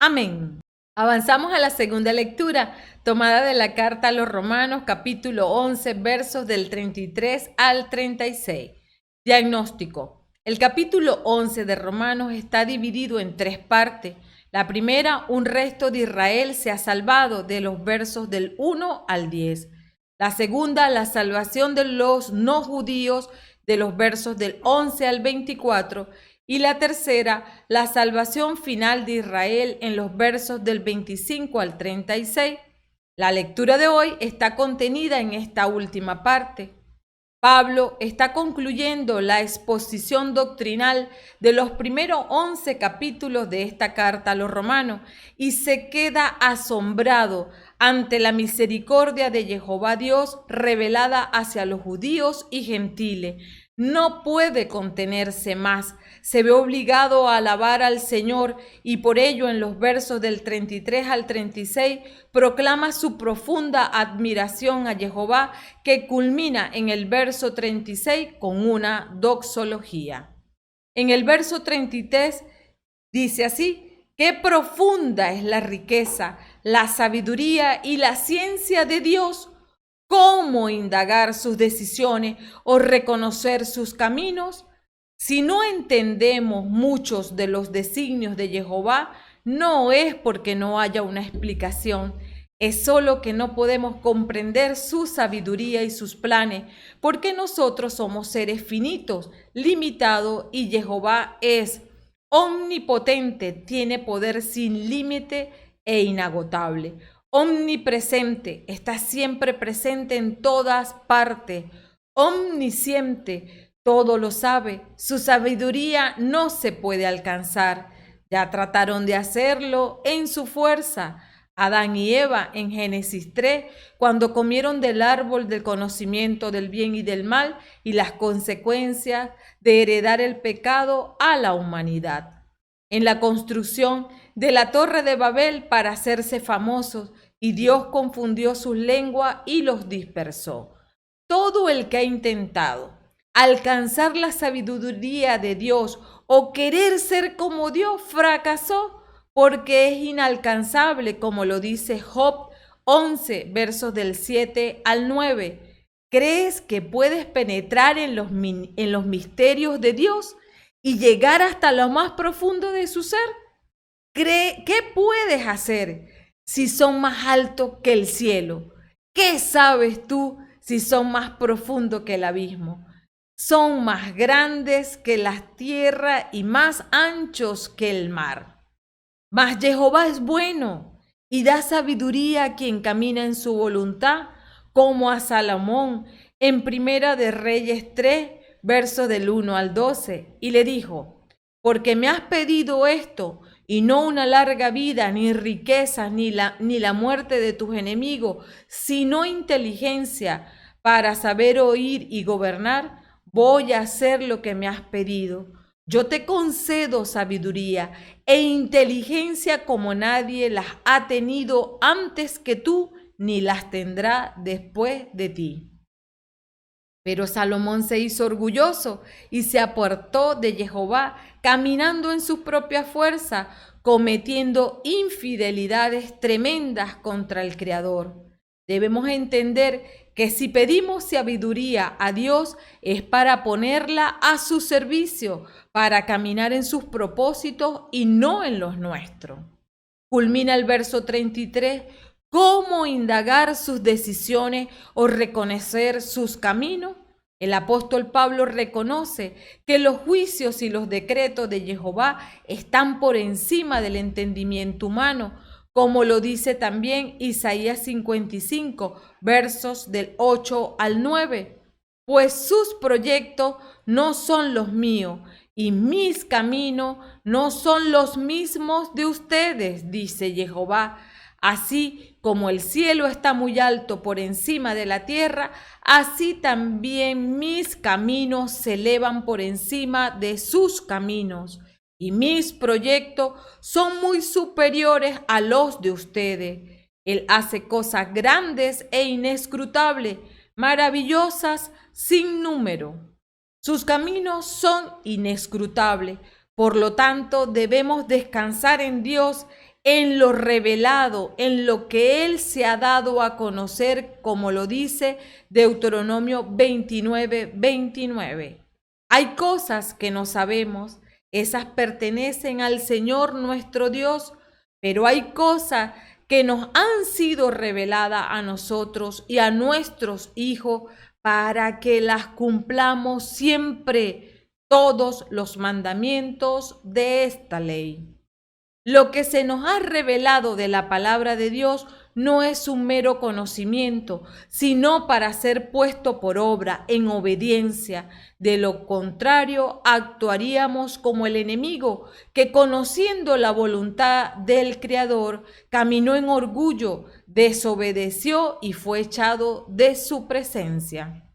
Amén. Avanzamos a la segunda lectura, tomada de la carta a los Romanos, capítulo 11, versos del 33 al 36. Diagnóstico. El capítulo 11 de Romanos está dividido en 3 partes. La primera, un resto de Israel se ha salvado, de los versos del 1 al 10. La segunda, la salvación de los no judíos, de los versos del 11 al 24. Y la tercera, la salvación final de Israel, en los versos del 25 al 36. La lectura de hoy está contenida en esta última parte. Pablo está concluyendo la exposición doctrinal de los primeros 11 capítulos de esta carta a los romanos y se queda asombrado ante la misericordia de Jehová Dios revelada hacia los judíos y gentiles. No puede contenerse más, se ve obligado a alabar al Señor y por ello en los versos del 33 al 36 proclama su profunda admiración a Jehová, que culmina en el verso 36 con una doxología. En el verso 33 dice así: qué profunda es la riqueza, la sabiduría y la ciencia de Dios. ¿Cómo indagar sus decisiones o reconocer sus caminos? Si no entendemos muchos de los designios de Jehová, no es porque no haya una explicación, es solo que no podemos comprender su sabiduría y sus planes, porque nosotros somos seres finitos, limitados, y Jehová es omnipotente, tiene poder sin límite e inagotable. Omnipresente, está siempre presente en todas partes. Omnisciente, todo lo sabe. Su sabiduría no se puede alcanzar. Ya trataron de hacerlo en su fuerza. Adán y Eva en Génesis 3, cuando comieron del árbol del conocimiento del bien y del mal y las consecuencias de heredar el pecado a la humanidad. En la construcción de la Torre de Babel para hacerse famosos, y Dios confundió sus lenguas y los dispersó. Todo el que ha intentado alcanzar la sabiduría de Dios o querer ser como Dios fracasó, porque es inalcanzable, como lo dice Job 11, versos del 7 al 9. ¿Crees que puedes penetrar en los misterios de Dios y llegar hasta lo más profundo de su ser? ¿Qué puedes hacer si son más altos que el cielo? ¿Qué sabes tú si son más profundos que el abismo? Son más grandes que las tierras y más anchos que el mar. Mas Jehová es bueno y da sabiduría a quien camina en su voluntad, como a Salomón en Primera de Reyes 3, versos del 1 al 12. Y le dijo: porque me has pedido esto, y no una larga vida, ni riquezas, ni la muerte de tus enemigos, sino inteligencia para saber oír y gobernar, voy a hacer lo que me has pedido. Yo te concedo sabiduría e inteligencia como nadie las ha tenido antes que tú, ni las tendrá después de ti. Pero Salomón se hizo orgulloso y se apartó de Jehová, caminando en su propia fuerza, cometiendo infidelidades tremendas contra el Creador. Debemos entender que si pedimos sabiduría a Dios es para ponerla a su servicio, para caminar en sus propósitos y no en los nuestros. Culmina el verso 33, ¿cómo indagar sus decisiones o reconocer sus caminos? El apóstol Pablo reconoce que los juicios y los decretos de Jehová están por encima del entendimiento humano, como lo dice también Isaías 55, versos del 8 al 9. Pues sus proyectos no son los míos y mis caminos no son los mismos de ustedes, dice Jehová. Así como el cielo está muy alto por encima de la tierra, así también mis caminos se elevan por encima de sus caminos, y mis proyectos son muy superiores a los de ustedes. Él hace cosas grandes e inescrutables, maravillosas sin número. Sus caminos son inescrutables, por lo tanto debemos descansar en Dios, en lo revelado, en lo que Él se ha dado a conocer, como lo dice Deuteronomio 29, 29. Hay cosas que no sabemos, esas pertenecen al Señor nuestro Dios, pero hay cosas que nos han sido reveladas a nosotros y a nuestros hijos para que las cumplamos siempre, todos los mandamientos de esta ley. Lo que se nos ha revelado de la palabra de Dios no es un mero conocimiento, sino para ser puesto por obra en obediencia. De lo contrario, actuaríamos como el enemigo, que conociendo la voluntad del Creador, caminó en orgullo, desobedeció y fue echado de su presencia.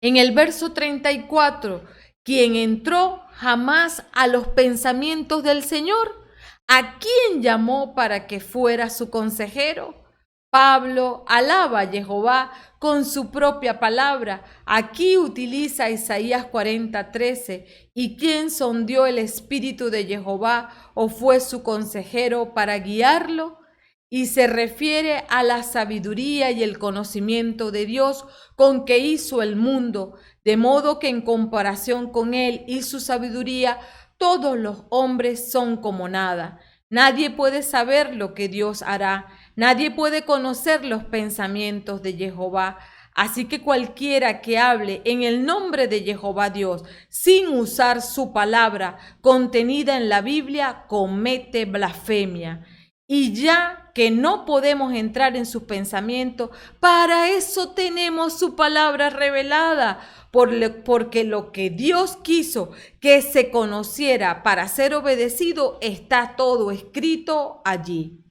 En el verso 34, quien entró jamás a los pensamientos del Señor, ¿a quién llamó para que fuera su consejero? Pablo alaba a Jehová con su propia palabra. Aquí utiliza Isaías 40:13. ¿Y quién sondeó el espíritu de Jehová o fue su consejero para guiarlo? Y se refiere a la sabiduría y el conocimiento de Dios con que hizo el mundo, de modo que en comparación con él y su sabiduría, todos los hombres son como nada. Nadie puede saber lo que Dios hará. Nadie puede conocer los pensamientos de Jehová. Así que cualquiera que hable en el nombre de Jehová Dios sin usar su palabra contenida en la Biblia comete blasfemia. Y ya que no podemos entrar en sus pensamientos, para eso tenemos su palabra revelada, porque lo que Dios quiso que se conociera para ser obedecido está todo escrito allí.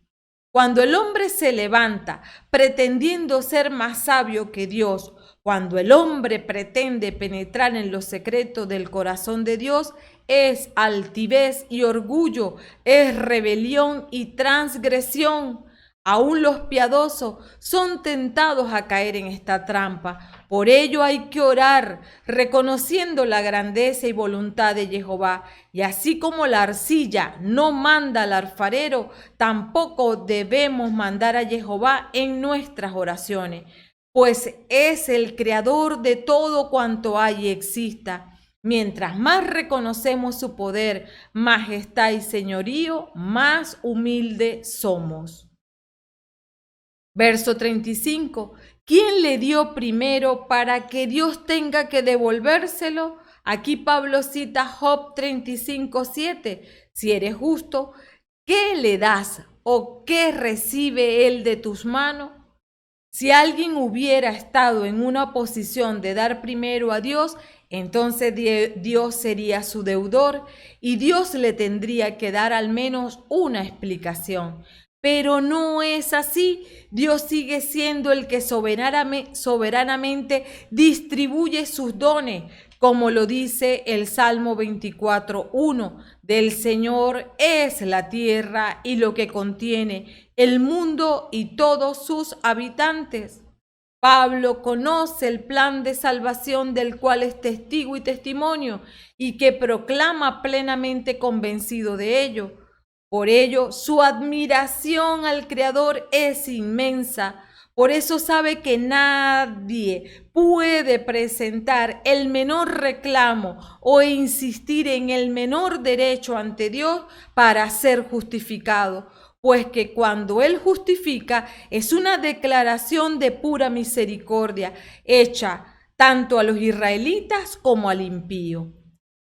Cuando el hombre se levanta pretendiendo ser más sabio que Dios, cuando el hombre pretende penetrar en los secretos del corazón de Dios, es altivez y orgullo, es rebelión y transgresión. Aún los piadosos son tentados a caer en esta trampa. Por ello hay que orar, reconociendo la grandeza y voluntad de Jehová. Y así como la arcilla no manda al alfarero, tampoco debemos mandar a Jehová en nuestras oraciones, pues es el creador de todo cuanto hay y exista. Mientras más reconocemos su poder, majestad y señorío, más humildes somos. Verso 35. ¿Quién le dio primero para que Dios tenga que devolvérselo? Aquí Pablo cita Job 35:7. Si eres justo, ¿qué le das o qué recibe él de tus manos? Si alguien hubiera estado en una posición de dar primero a Dios, entonces Dios sería su deudor y Dios le tendría que dar al menos una explicación. Pero no es así. Dios sigue siendo el que soberanamente distribuye sus dones, como lo dice el Salmo 24:1. Del Señor es la tierra y lo que contiene, el mundo y todos sus habitantes. Pablo conoce el plan de salvación del cual es testigo y testimonio y que proclama plenamente convencido de ello. Por ello, su admiración al Creador es inmensa, Por eso sabe que nadie puede presentar el menor reclamo o insistir en el menor derecho ante Dios para ser justificado, pues que cuando Él justifica es una declaración de pura misericordia, hecha tanto a los israelitas como al impío.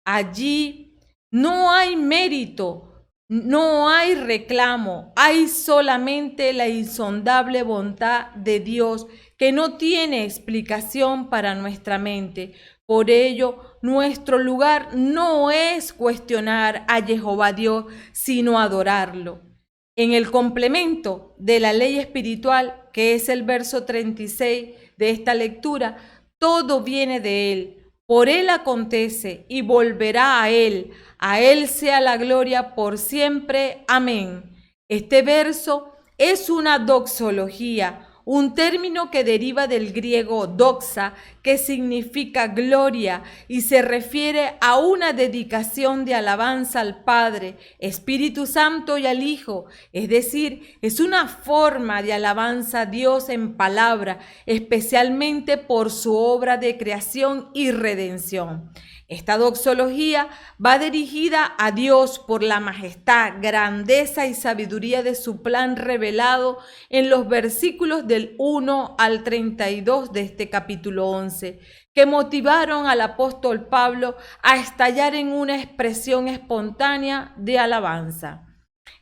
Allí no hay mérito, no hay reclamo, hay solamente la insondable bondad de Dios que no tiene explicación para nuestra mente. Por ello, nuestro lugar no es cuestionar a Jehová Dios, sino adorarlo. En el complemento de la ley espiritual, que es el verso 36 de esta lectura, todo viene de Él. Por Él acontece y volverá a Él sea la gloria por siempre. Amén. Este verso es una doxología, un término que deriva del griego doxa, que significa gloria y se refiere a una dedicación de alabanza al Padre, Espíritu Santo y al Hijo, es decir, es una forma de alabanza a Dios en palabra, especialmente por su obra de creación y redención. Esta doxología va dirigida a Dios por la majestad, grandeza y sabiduría de su plan revelado en los versículos del 1 al 32 de este capítulo 11, que motivaron al apóstol Pablo a estallar en una expresión espontánea de alabanza.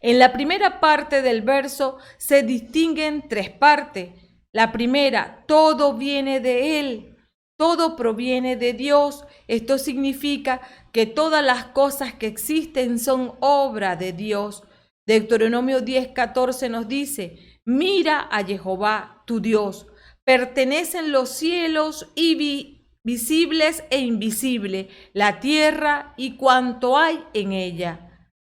En la primera parte del verso se distinguen tres partes. La primera, todo viene de Él. Todo proviene de Dios. Esto significa que todas las cosas que existen son obra de Dios. Deuteronomio 10:14 nos dice: mira a Jehová tu Dios. Pertenecen los cielos y visibles e invisibles, la tierra y cuanto hay en ella.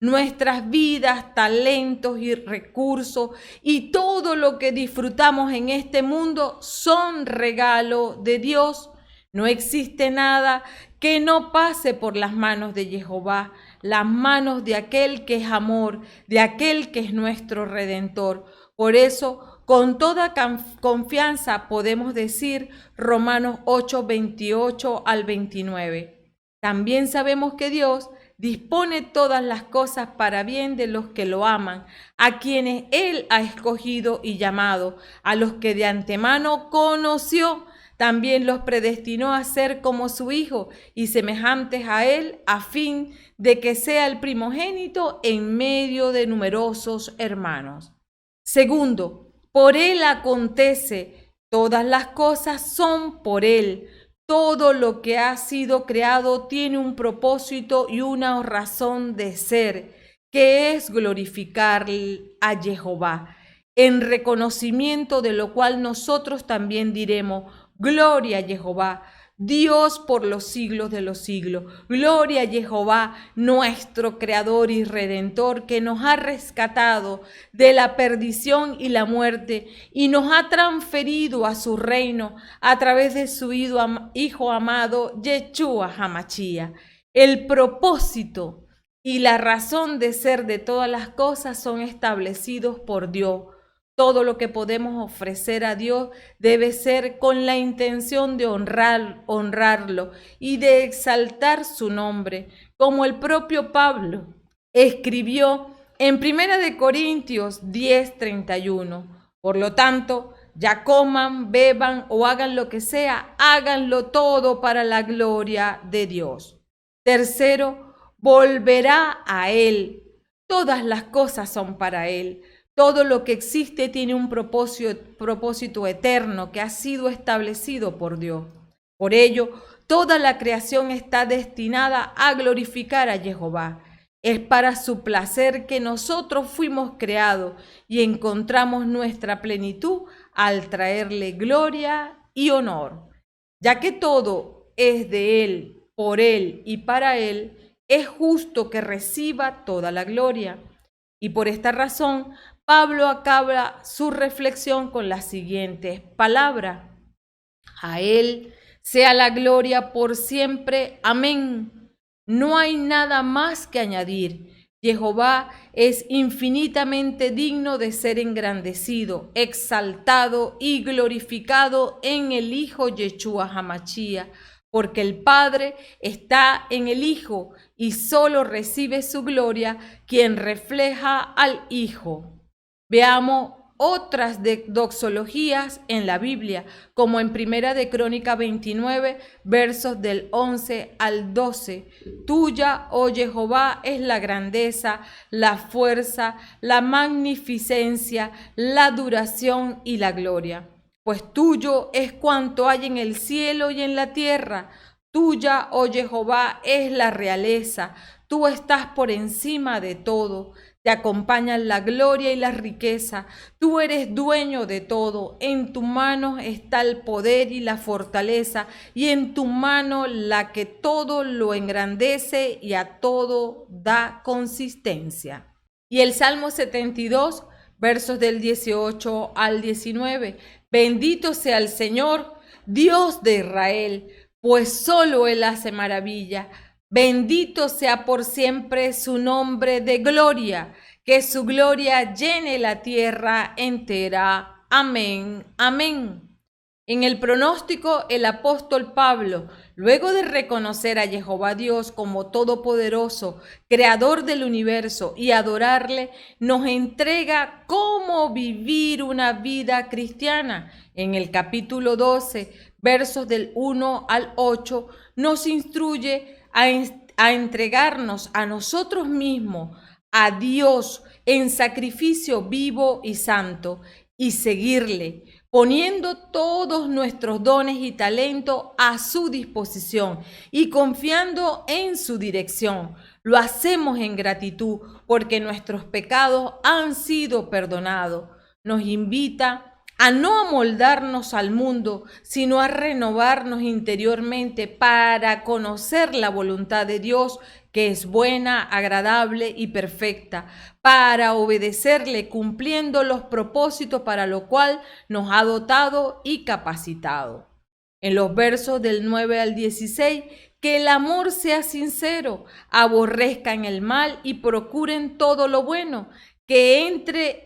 Nuestras vidas, talentos y recursos y todo lo que disfrutamos en este mundo son regalo de Dios. No existe nada que no pase por las manos de Jehová, las manos de aquel que es amor, de aquel que es nuestro Redentor. Por eso, con toda confianza podemos decir Romanos 8:28 al 29. También sabemos que Dios dispone todas las cosas para bien de los que lo aman, a quienes Él ha escogido y llamado, a los que de antemano conoció, también los predestinó a ser como su Hijo y semejantes a Él, a fin de que sea el primogénito en medio de numerosos hermanos. Segundo, por Él acontece, todas las cosas son por Él. Todo lo que ha sido creado tiene un propósito y una razón de ser, que es glorificar a Jehová, en reconocimiento de lo cual nosotros también diremos: gloria a Jehová, Dios por los siglos de los siglos. Gloria a Jehová, nuestro Creador y Redentor, que nos ha rescatado de la perdición y la muerte y nos ha transferido a su reino a través de su Hijo amado, Yeshua HaMashiach. El propósito y la razón de ser de todas las cosas son establecidos por Dios. Todo lo que podemos ofrecer a Dios debe ser con la intención de honrarlo y de exaltar su nombre, como el propio Pablo escribió en 1 Corintios 10:31. Por lo tanto, ya coman, beban o hagan lo que sea, háganlo todo para la gloria de Dios. Tercero, volverá a Él. Todas las cosas son para Él. Todo lo que existe tiene un propósito eterno que ha sido establecido por Dios. Por ello, toda la creación está destinada a glorificar a Jehová. Es para su placer que nosotros fuimos creados y encontramos nuestra plenitud al traerle gloria y honor. Ya que todo es de Él, por Él y para Él, es justo que reciba toda la gloria. Y por esta razón, Pablo acaba su reflexión con las siguientes palabras: a Él sea la gloria por siempre. Amén. No hay nada más que añadir. Jehová es infinitamente digno de ser engrandecido, exaltado y glorificado en el Hijo Yeshua HaMashiach, porque el Padre está en el Hijo y solo recibe su gloria quien refleja al Hijo. Veamos otras doxologías en la Biblia, como en Primera de Crónica 29, versos del 11 al 12. Tuya, oh Jehová, es la grandeza, la fuerza, la magnificencia, la duración y la gloria. Pues tuyo es cuanto hay en el cielo y en la tierra. Tuya, oh Jehová, es la realeza. Tú estás por encima de todo. Te acompañan la gloria y la riqueza. Tú eres dueño de todo. En tu mano está el poder y la fortaleza, y en tu mano la que todo lo engrandece y a todo da consistencia. Y el Salmo 72, versos del 18 al 19. Bendito sea el Señor, Dios de Israel, pues solo Él hace maravilla. Bendito sea por siempre su nombre de gloria, que su gloria llene la tierra entera. Amén, amén. En el pronóstico, el apóstol Pablo, luego de reconocer a Jehová Dios como todopoderoso, creador del universo, y adorarle, nos entrega cómo vivir una vida cristiana. En el capítulo 12, versos del 1 al 8, nos instruye a entregarnos a nosotros mismos, a Dios, en sacrificio vivo y santo, y seguirle, poniendo todos nuestros dones y talentos a su disposición y confiando en su dirección. Lo hacemos en gratitud porque nuestros pecados han sido perdonados. Nos invita a no amoldarnos al mundo, sino a renovarnos interiormente para conocer la voluntad de Dios, que es buena, agradable y perfecta, para obedecerle cumpliendo los propósitos para lo cual nos ha dotado y capacitado. En los versos del 9 al 16, que el amor sea sincero, aborrezcan el mal y procuren todo lo bueno, que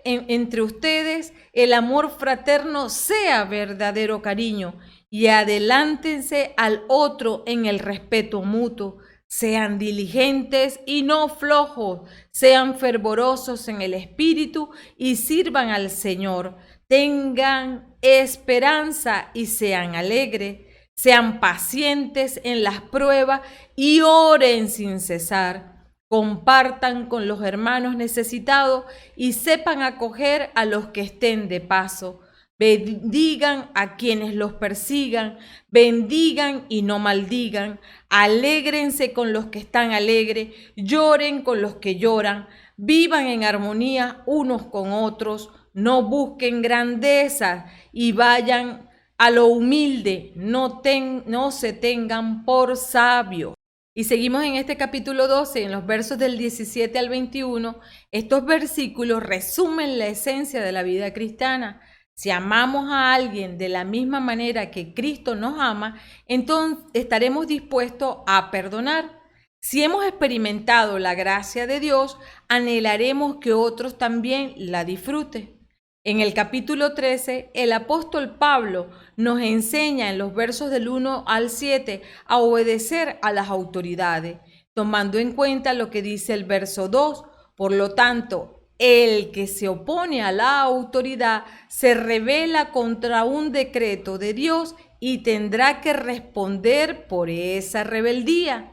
entre ustedes el amor fraterno sea verdadero cariño, y adelántense al otro en el respeto mutuo. Sean diligentes y no flojos, sean fervorosos en el espíritu y sirvan al Señor. Tengan esperanza y sean alegres. Sean pacientes en las pruebas y oren sin cesar. Compartan con los hermanos necesitados y sepan acoger a los que estén de paso. Bendigan a quienes los persigan, bendigan y no maldigan. Alégrense con los que están alegres, lloren con los que lloran. Vivan en armonía unos con otros, no busquen grandezas y vayan a lo humilde, no se tengan por sabios. Y seguimos en este capítulo 12, en los versos del 17 al 21. Estos versículos resumen la esencia de la vida cristiana. Si amamos a alguien de la misma manera que Cristo nos ama, entonces estaremos dispuestos a perdonar. Si hemos experimentado la gracia de Dios, anhelaremos que otros también la disfruten. En el capítulo 13, el apóstol Pablo nos enseña en los versos del 1 al 7 a obedecer a las autoridades, tomando en cuenta lo que dice el verso 2. Por lo tanto, el que se opone a la autoridad se rebela contra un decreto de Dios y tendrá que responder por esa rebeldía.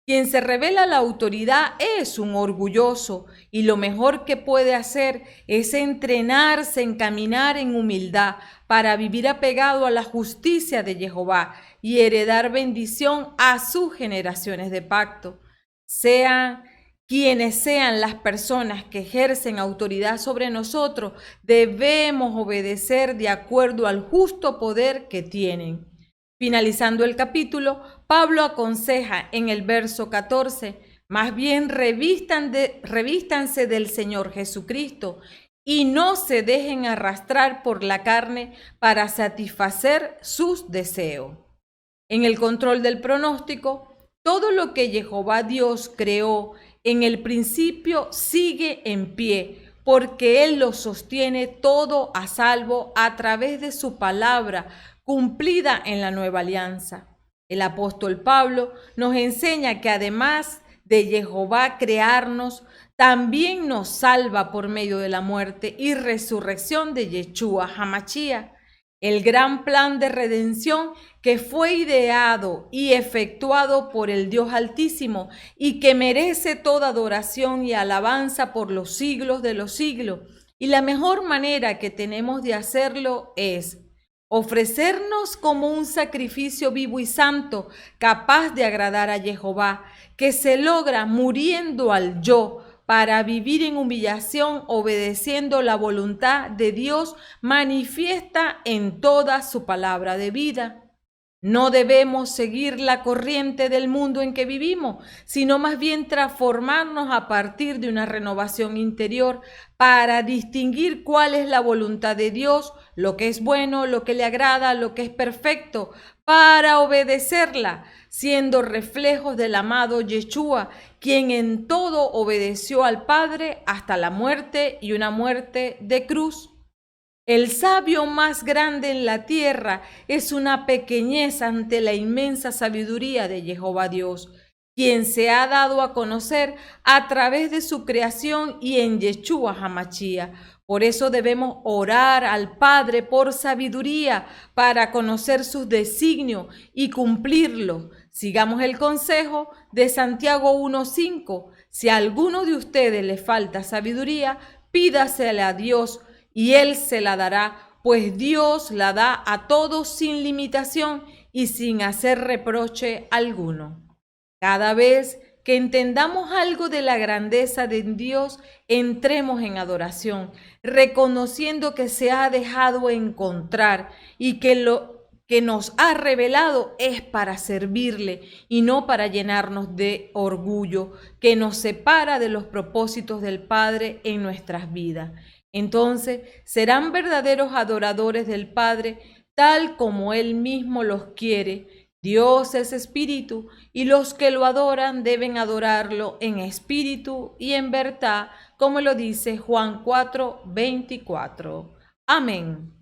Quien se revela a la autoridad es un orgulloso y lo mejor que puede hacer es entrenarse en caminar en humildad para vivir apegado a la justicia de Jehová y heredar bendición a sus generaciones de pacto. Sean quienes sean las personas que ejercen autoridad sobre nosotros, debemos obedecer de acuerdo al justo poder que tienen. Finalizando el capítulo, Pablo aconseja en el verso 14, más bien revístanse del Señor Jesucristo y no se dejen arrastrar por la carne para satisfacer sus deseos. En el control del pronóstico, todo lo que Jehová Dios creó en el principio sigue en pie, porque Él lo sostiene todo a salvo a través de su palabra, cumplida en la nueva alianza. El apóstol Pablo nos enseña que además de Jehová crearnos, también nos salva por medio de la muerte y resurrección de Yeshua HaMashiach. El gran plan de redención que fue ideado y efectuado por el Dios Altísimo y que merece toda adoración y alabanza por los siglos de los siglos. Y la mejor manera que tenemos de hacerlo es ofrecernos como un sacrificio vivo y santo, capaz de agradar a Jehová, que se logra muriendo al yo, para vivir en humillación, obedeciendo la voluntad de Dios manifiesta en toda su palabra de vida. No debemos seguir la corriente del mundo en que vivimos, sino más bien transformarnos a partir de una renovación interior para distinguir cuál es la voluntad de Dios, lo que es bueno, lo que le agrada, lo que es perfecto, para obedecerla, siendo reflejos del amado Yeshua, quien en todo obedeció al Padre hasta la muerte y una muerte de cruz. El sabio más grande en la tierra es una pequeñez ante la inmensa sabiduría de Jehová Dios, quien se ha dado a conocer a través de su creación y en Yeshua HaMashiach. Por eso debemos orar al Padre por sabiduría para conocer sus designios y cumplirlos. Sigamos el consejo de Santiago 1:5. Si a alguno de ustedes le falta sabiduría, pídasela a Dios y Él se la dará, pues Dios la da a todos sin limitación y sin hacer reproche alguno. Cada vez que entendamos algo de la grandeza de Dios, entremos en adoración, reconociendo que se ha dejado encontrar y que lo que nos ha revelado es para servirle y no para llenarnos de orgullo que nos separa de los propósitos del Padre en nuestras vidas. Entonces serán verdaderos adoradores del Padre, tal como Él mismo los quiere. Dios es espíritu y los que lo adoran deben adorarlo en espíritu y en verdad, como lo dice Juan 4:24. Amén.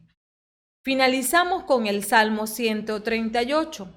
Finalizamos con el Salmo 138.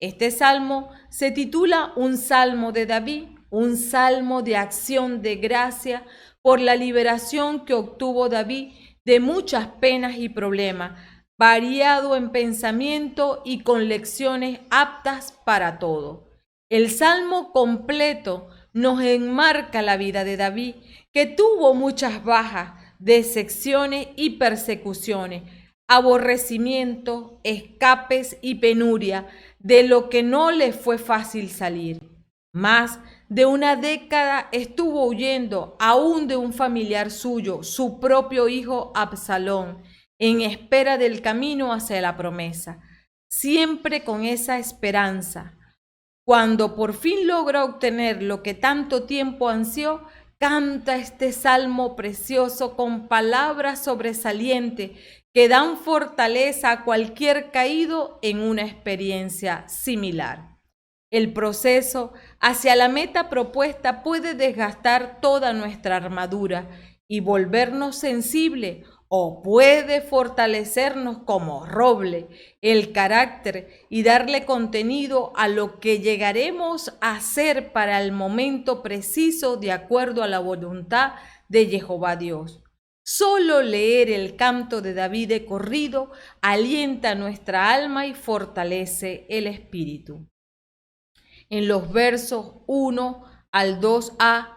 Este salmo se titula Un Salmo de David, un salmo de acción de gracia por la liberación que obtuvo David de muchas penas y problemas, variado en pensamiento y con lecciones aptas para todo. El salmo completo nos enmarca la vida de David, que tuvo muchas bajas, decepciones y persecuciones, aborrecimiento, escapes y penuria, de lo que no le fue fácil salir. Más de una década estuvo huyendo aún de un familiar suyo, su propio hijo Absalón, en espera del camino hacia la promesa, siempre con esa esperanza. Cuando por fin logra obtener lo que tanto tiempo ansió, canta este salmo precioso con palabras sobresalientes que dan fortaleza a cualquier caído en una experiencia similar. El proceso hacia la meta propuesta puede desgastar toda nuestra armadura y volvernos sensibles, o puede fortalecernos como roble el carácter y darle contenido a lo que llegaremos a hacer para el momento preciso de acuerdo a la voluntad de Jehová Dios. Solo leer el canto de David de corrido alienta nuestra alma y fortalece el espíritu. En los versos 1 al 2a,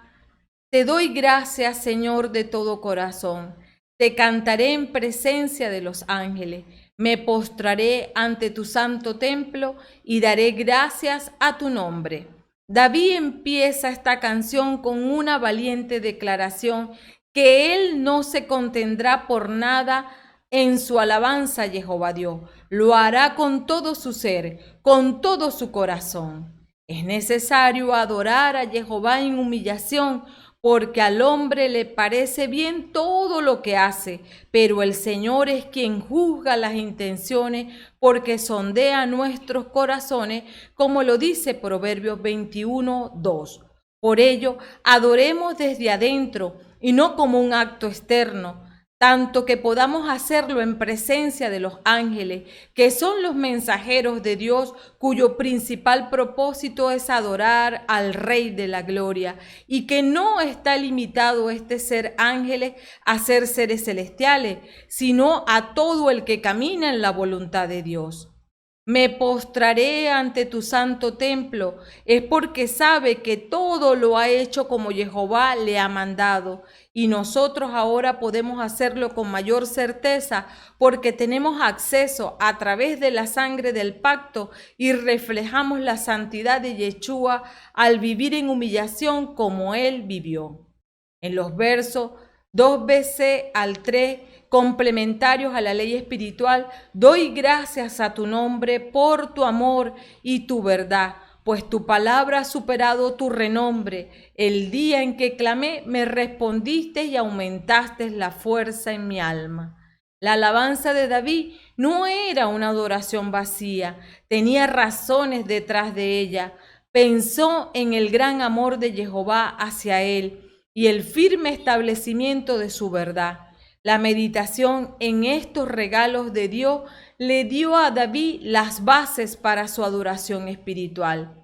te doy gracias, Señor, de todo corazón. Te cantaré en presencia de los ángeles. Me postraré ante tu santo templo y daré gracias a tu nombre. David empieza esta canción con una valiente declaración que él no se contendrá por nada en su alabanza a Jehová Dios. Lo hará con todo su ser, con todo su corazón. Es necesario adorar a Jehová en humillación, porque al hombre le parece bien todo lo que hace, pero el Señor es quien juzga las intenciones, porque sondea nuestros corazones, como lo dice Proverbios 21:2. Por ello, adoremos desde adentro y no como un acto externo, tanto que podamos hacerlo en presencia de los ángeles, que son los mensajeros de Dios, cuyo principal propósito es adorar al Rey de la Gloria, y que no está limitado este ser ángeles a ser seres celestiales, sino a todo el que camina en la voluntad de Dios. Me postraré ante tu santo templo, es porque sabe que todo lo ha hecho como Jehová le ha mandado, y nosotros ahora podemos hacerlo con mayor certeza, porque tenemos acceso a través de la sangre del pacto y reflejamos la santidad de Yeshua al vivir en humillación como él vivió. En los versos 2b al 3, complementarios a la ley espiritual, doy gracias a tu nombre por tu amor y tu verdad, pues tu palabra ha superado tu renombre. El día en que clamé, me respondiste y aumentaste la fuerza en mi alma. La alabanza de David no era una adoración vacía, tenía razones detrás de ella. Pensó en el gran amor de Jehová hacia él y el firme establecimiento de su verdad. La meditación en estos regalos de Dios le dio a David las bases para su adoración espiritual.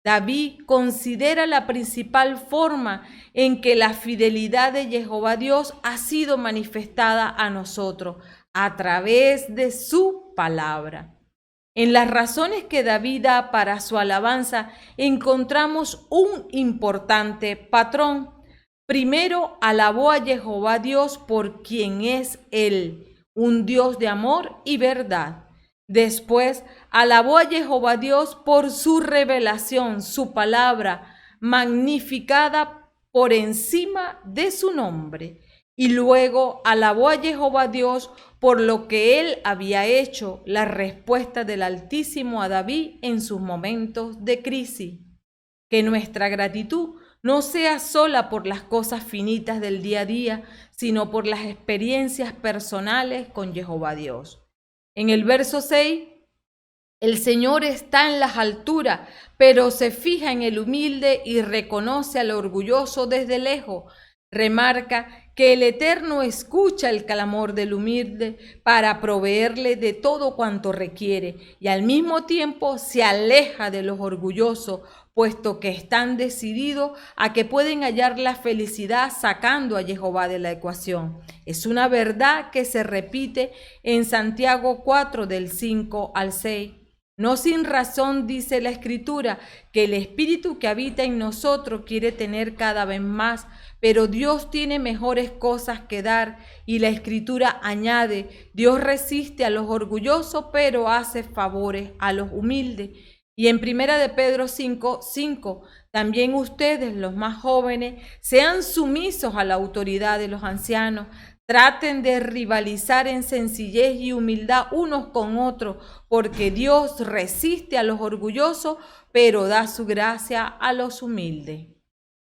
David considera la principal forma en que la fidelidad de Jehová Dios ha sido manifestada a nosotros a través de su palabra. En las razones que David da para su alabanza encontramos un importante patrón. Primero, alabó a Jehová Dios por quien es Él, un Dios de amor y verdad. Después, alabó a Jehová Dios por su revelación, su palabra, magnificada por encima de su nombre. Y luego alabó a Jehová Dios por lo que Él había hecho, la respuesta del Altísimo a David en sus momentos de crisis. Que nuestra gratitud no sea sola por las cosas finitas del día a día, sino por las experiencias personales con Jehová Dios. En el verso 6, el Señor está en las alturas, pero se fija en el humilde y reconoce al orgulloso desde lejos. Remarca que el Eterno escucha el clamor del humilde para proveerle de todo cuanto requiere y al mismo tiempo se aleja de los orgullosos, puesto que están decididos a que pueden hallar la felicidad sacando a Jehová de la ecuación. Es una verdad que se repite en Santiago 4 del 5 al 6. No sin razón dice la Escritura que el Espíritu que habita en nosotros quiere tener cada vez más, pero Dios tiene mejores cosas que dar, y la Escritura añade, Dios resiste a los orgullosos, pero hace favores a los humildes. Y en 1 de Pedro 5:5, también ustedes, los más jóvenes, sean sumisos a la autoridad de los ancianos. Traten de rivalizar en sencillez y humildad unos con otros, porque Dios resiste a los orgullosos, pero da su gracia a los humildes.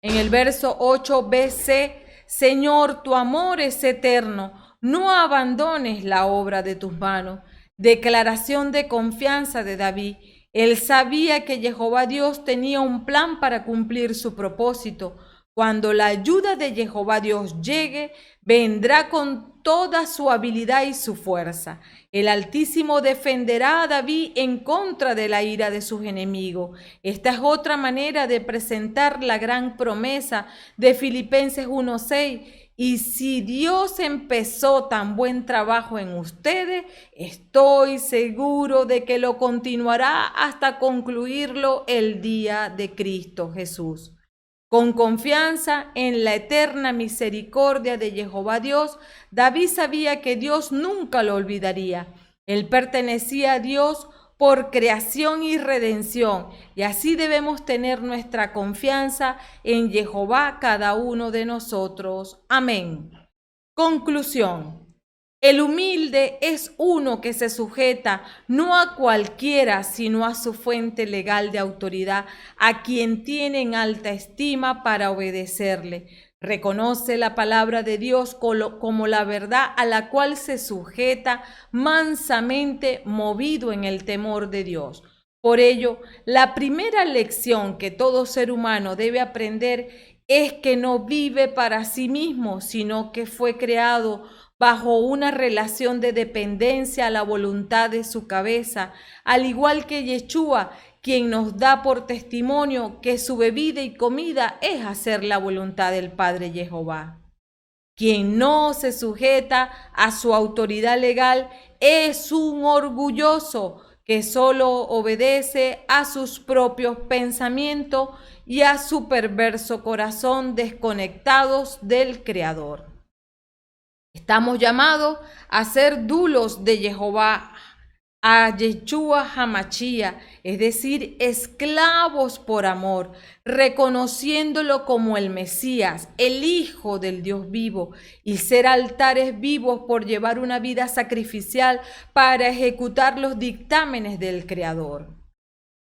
En el verso 8b, Señor, tu amor es eterno, no abandones la obra de tus manos. Declaración de confianza de David. Él sabía que Jehová Dios tenía un plan para cumplir su propósito. Cuando la ayuda de Jehová Dios llegue, vendrá con toda su habilidad y su fuerza. El Altísimo defenderá a David en contra de la ira de sus enemigos. Esta es otra manera de presentar la gran promesa de Filipenses 1:6. Y si Dios empezó tan buen trabajo en ustedes, estoy seguro de que lo continuará hasta concluirlo el día de Cristo Jesús. Con confianza en la eterna misericordia de Jehová Dios, David sabía que Dios nunca lo olvidaría. Él pertenecía a Dios por creación y redención, y así debemos tener nuestra confianza en Jehová cada uno de nosotros. Amén. Conclusión. El humilde es uno que se sujeta no a cualquiera, sino a su fuente legal de autoridad, a quien tiene en alta estima para obedecerle. Reconoce la palabra de Dios como la verdad a la cual se sujeta mansamente, movido en el temor de Dios. Por ello, la primera lección que todo ser humano debe aprender es que no vive para sí mismo, sino que fue creado bajo una relación de dependencia a la voluntad de su cabeza, al igual que Yeshua, quien nos da por testimonio que su bebida y comida es hacer la voluntad del Padre Jehová. Quien no se sujeta a su autoridad legal es un orgulloso que solo obedece a sus propios pensamientos y a su perverso corazón desconectados del Creador. Estamos llamados a ser dulos de Jehová, a Yeshua Hamashia, es decir, esclavos por amor, reconociéndolo como el Mesías, el Hijo del Dios vivo, y ser altares vivos por llevar una vida sacrificial para ejecutar los dictámenes del Creador.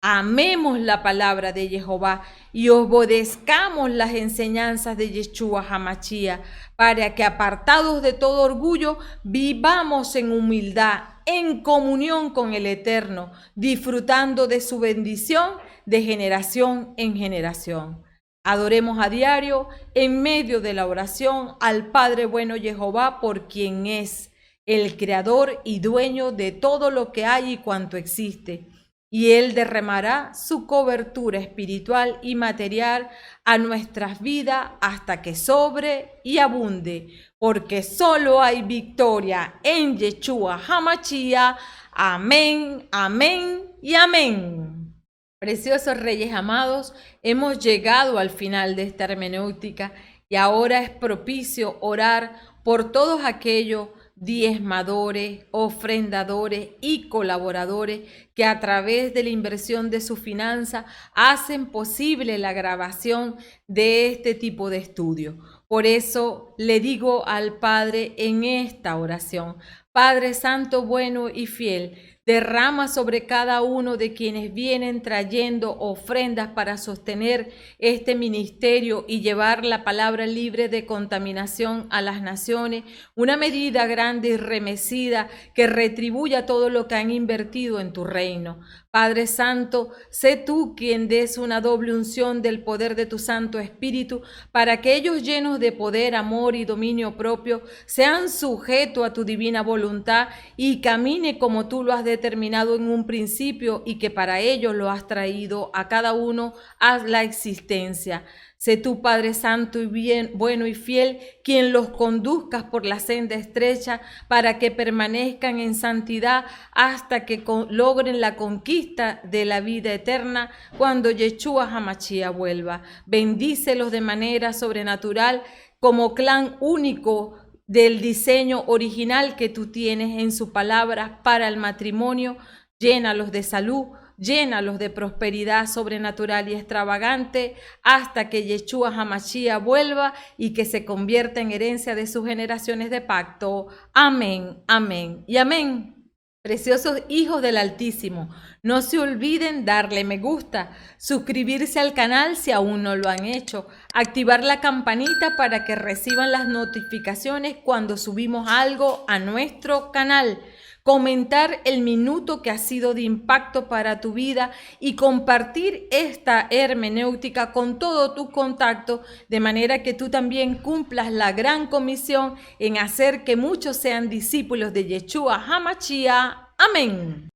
Amemos la palabra de Jehová y obedezcamos las enseñanzas de Yeshua Hamashia, para que apartados de todo orgullo vivamos en humildad, en comunión con el Eterno, disfrutando de su bendición de generación en generación. Adoremos a diario en medio de la oración al Padre bueno Jehová, por quien es el creador y dueño de todo lo que hay y cuanto existe. Y Él derramará su cobertura espiritual y material a nuestras vidas hasta que sobre y abunde, porque solo hay victoria en Yeshua Hamashia. Amén, amén y amén. Preciosos reyes amados, hemos llegado al final de esta hermenéutica y ahora es propicio orar por todos aquellos diezmadores, ofrendadores y colaboradores que a través de la inversión de su finanza hacen posible la grabación de este tipo de estudio. Por eso le digo al Padre en esta oración: Padre Santo, bueno y fiel, derrama sobre cada uno de quienes vienen trayendo ofrendas para sostener este ministerio y llevar la palabra libre de contaminación a las naciones, una medida grande y remecida que retribuya todo lo que han invertido en tu reino. Padre Santo, sé tú quien des una doble unción del poder de tu Santo Espíritu para que ellos, llenos de poder, amor y dominio propio, sean sujetos a tu divina voluntad y camine como tú lo has determinado en un principio y que para ello lo has traído a cada uno a la existencia. Sé tú, Padre Santo y bien, bueno y fiel, quien los conduzcas por la senda estrecha para que permanezcan en santidad hasta que logren la conquista de la vida eterna cuando Yeshua Hamashia vuelva. Bendícelos de manera sobrenatural como clan único del diseño original que tú tienes en su palabra para el matrimonio. Llénalos de salud, llénalos de prosperidad sobrenatural y extravagante hasta que Yeshua Hamashia vuelva y que se convierta en herencia de sus generaciones de pacto. Amén, amén y amén. Preciosos hijos del Altísimo, no se olviden darle me gusta, suscribirse al canal si aún no lo han hecho, activar la campanita para que reciban las notificaciones cuando subimos algo a nuestro canal, comentar el minuto que ha sido de impacto para tu vida y compartir esta hermenéutica con todo tu contacto, de manera que tú también cumplas la gran comisión en hacer que muchos sean discípulos de Yeshua Hamashia. Amén.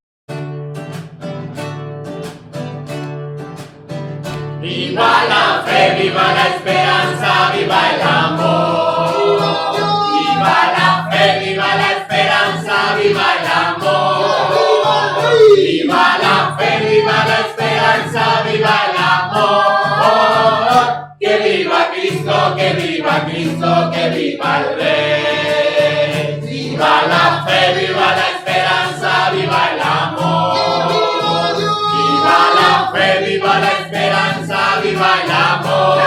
Viva la fe, viva la esperanza, viva el amor. Viva la fe, viva la esperanza, viva el amor. Viva la fe, viva la esperanza, viva el amor. Que viva Cristo, que viva Cristo, que viva el Rey. Viva la fe, viva la esperanza, viva el amor. Viva la fe, viva la esperanza, viva el amor.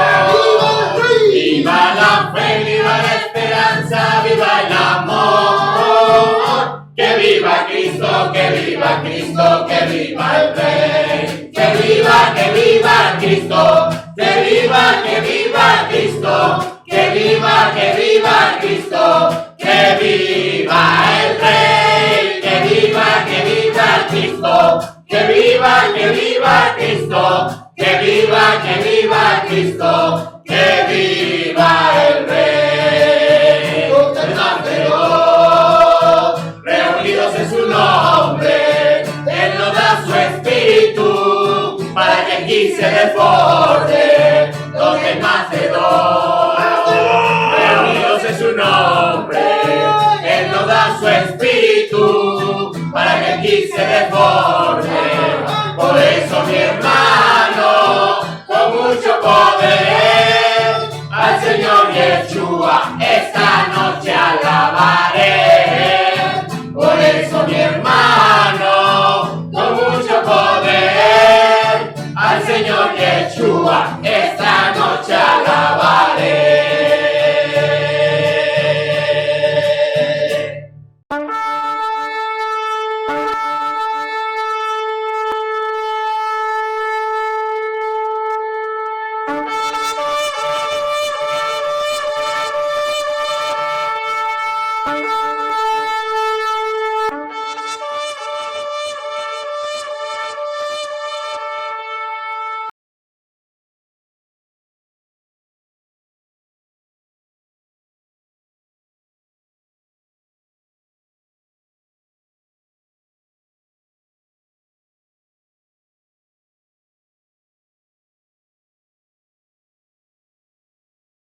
Viva la fe, viva la esperanza, viva el amor. Que viva Cristo, que viva Cristo, que viva el Rey. Que viva Cristo, que viva Cristo, que viva Cristo, que viva el Rey. Que viva Cristo, que viva Espíritu para que aquí se desborde. Por eso, mi hermano, con mucho poder al Señor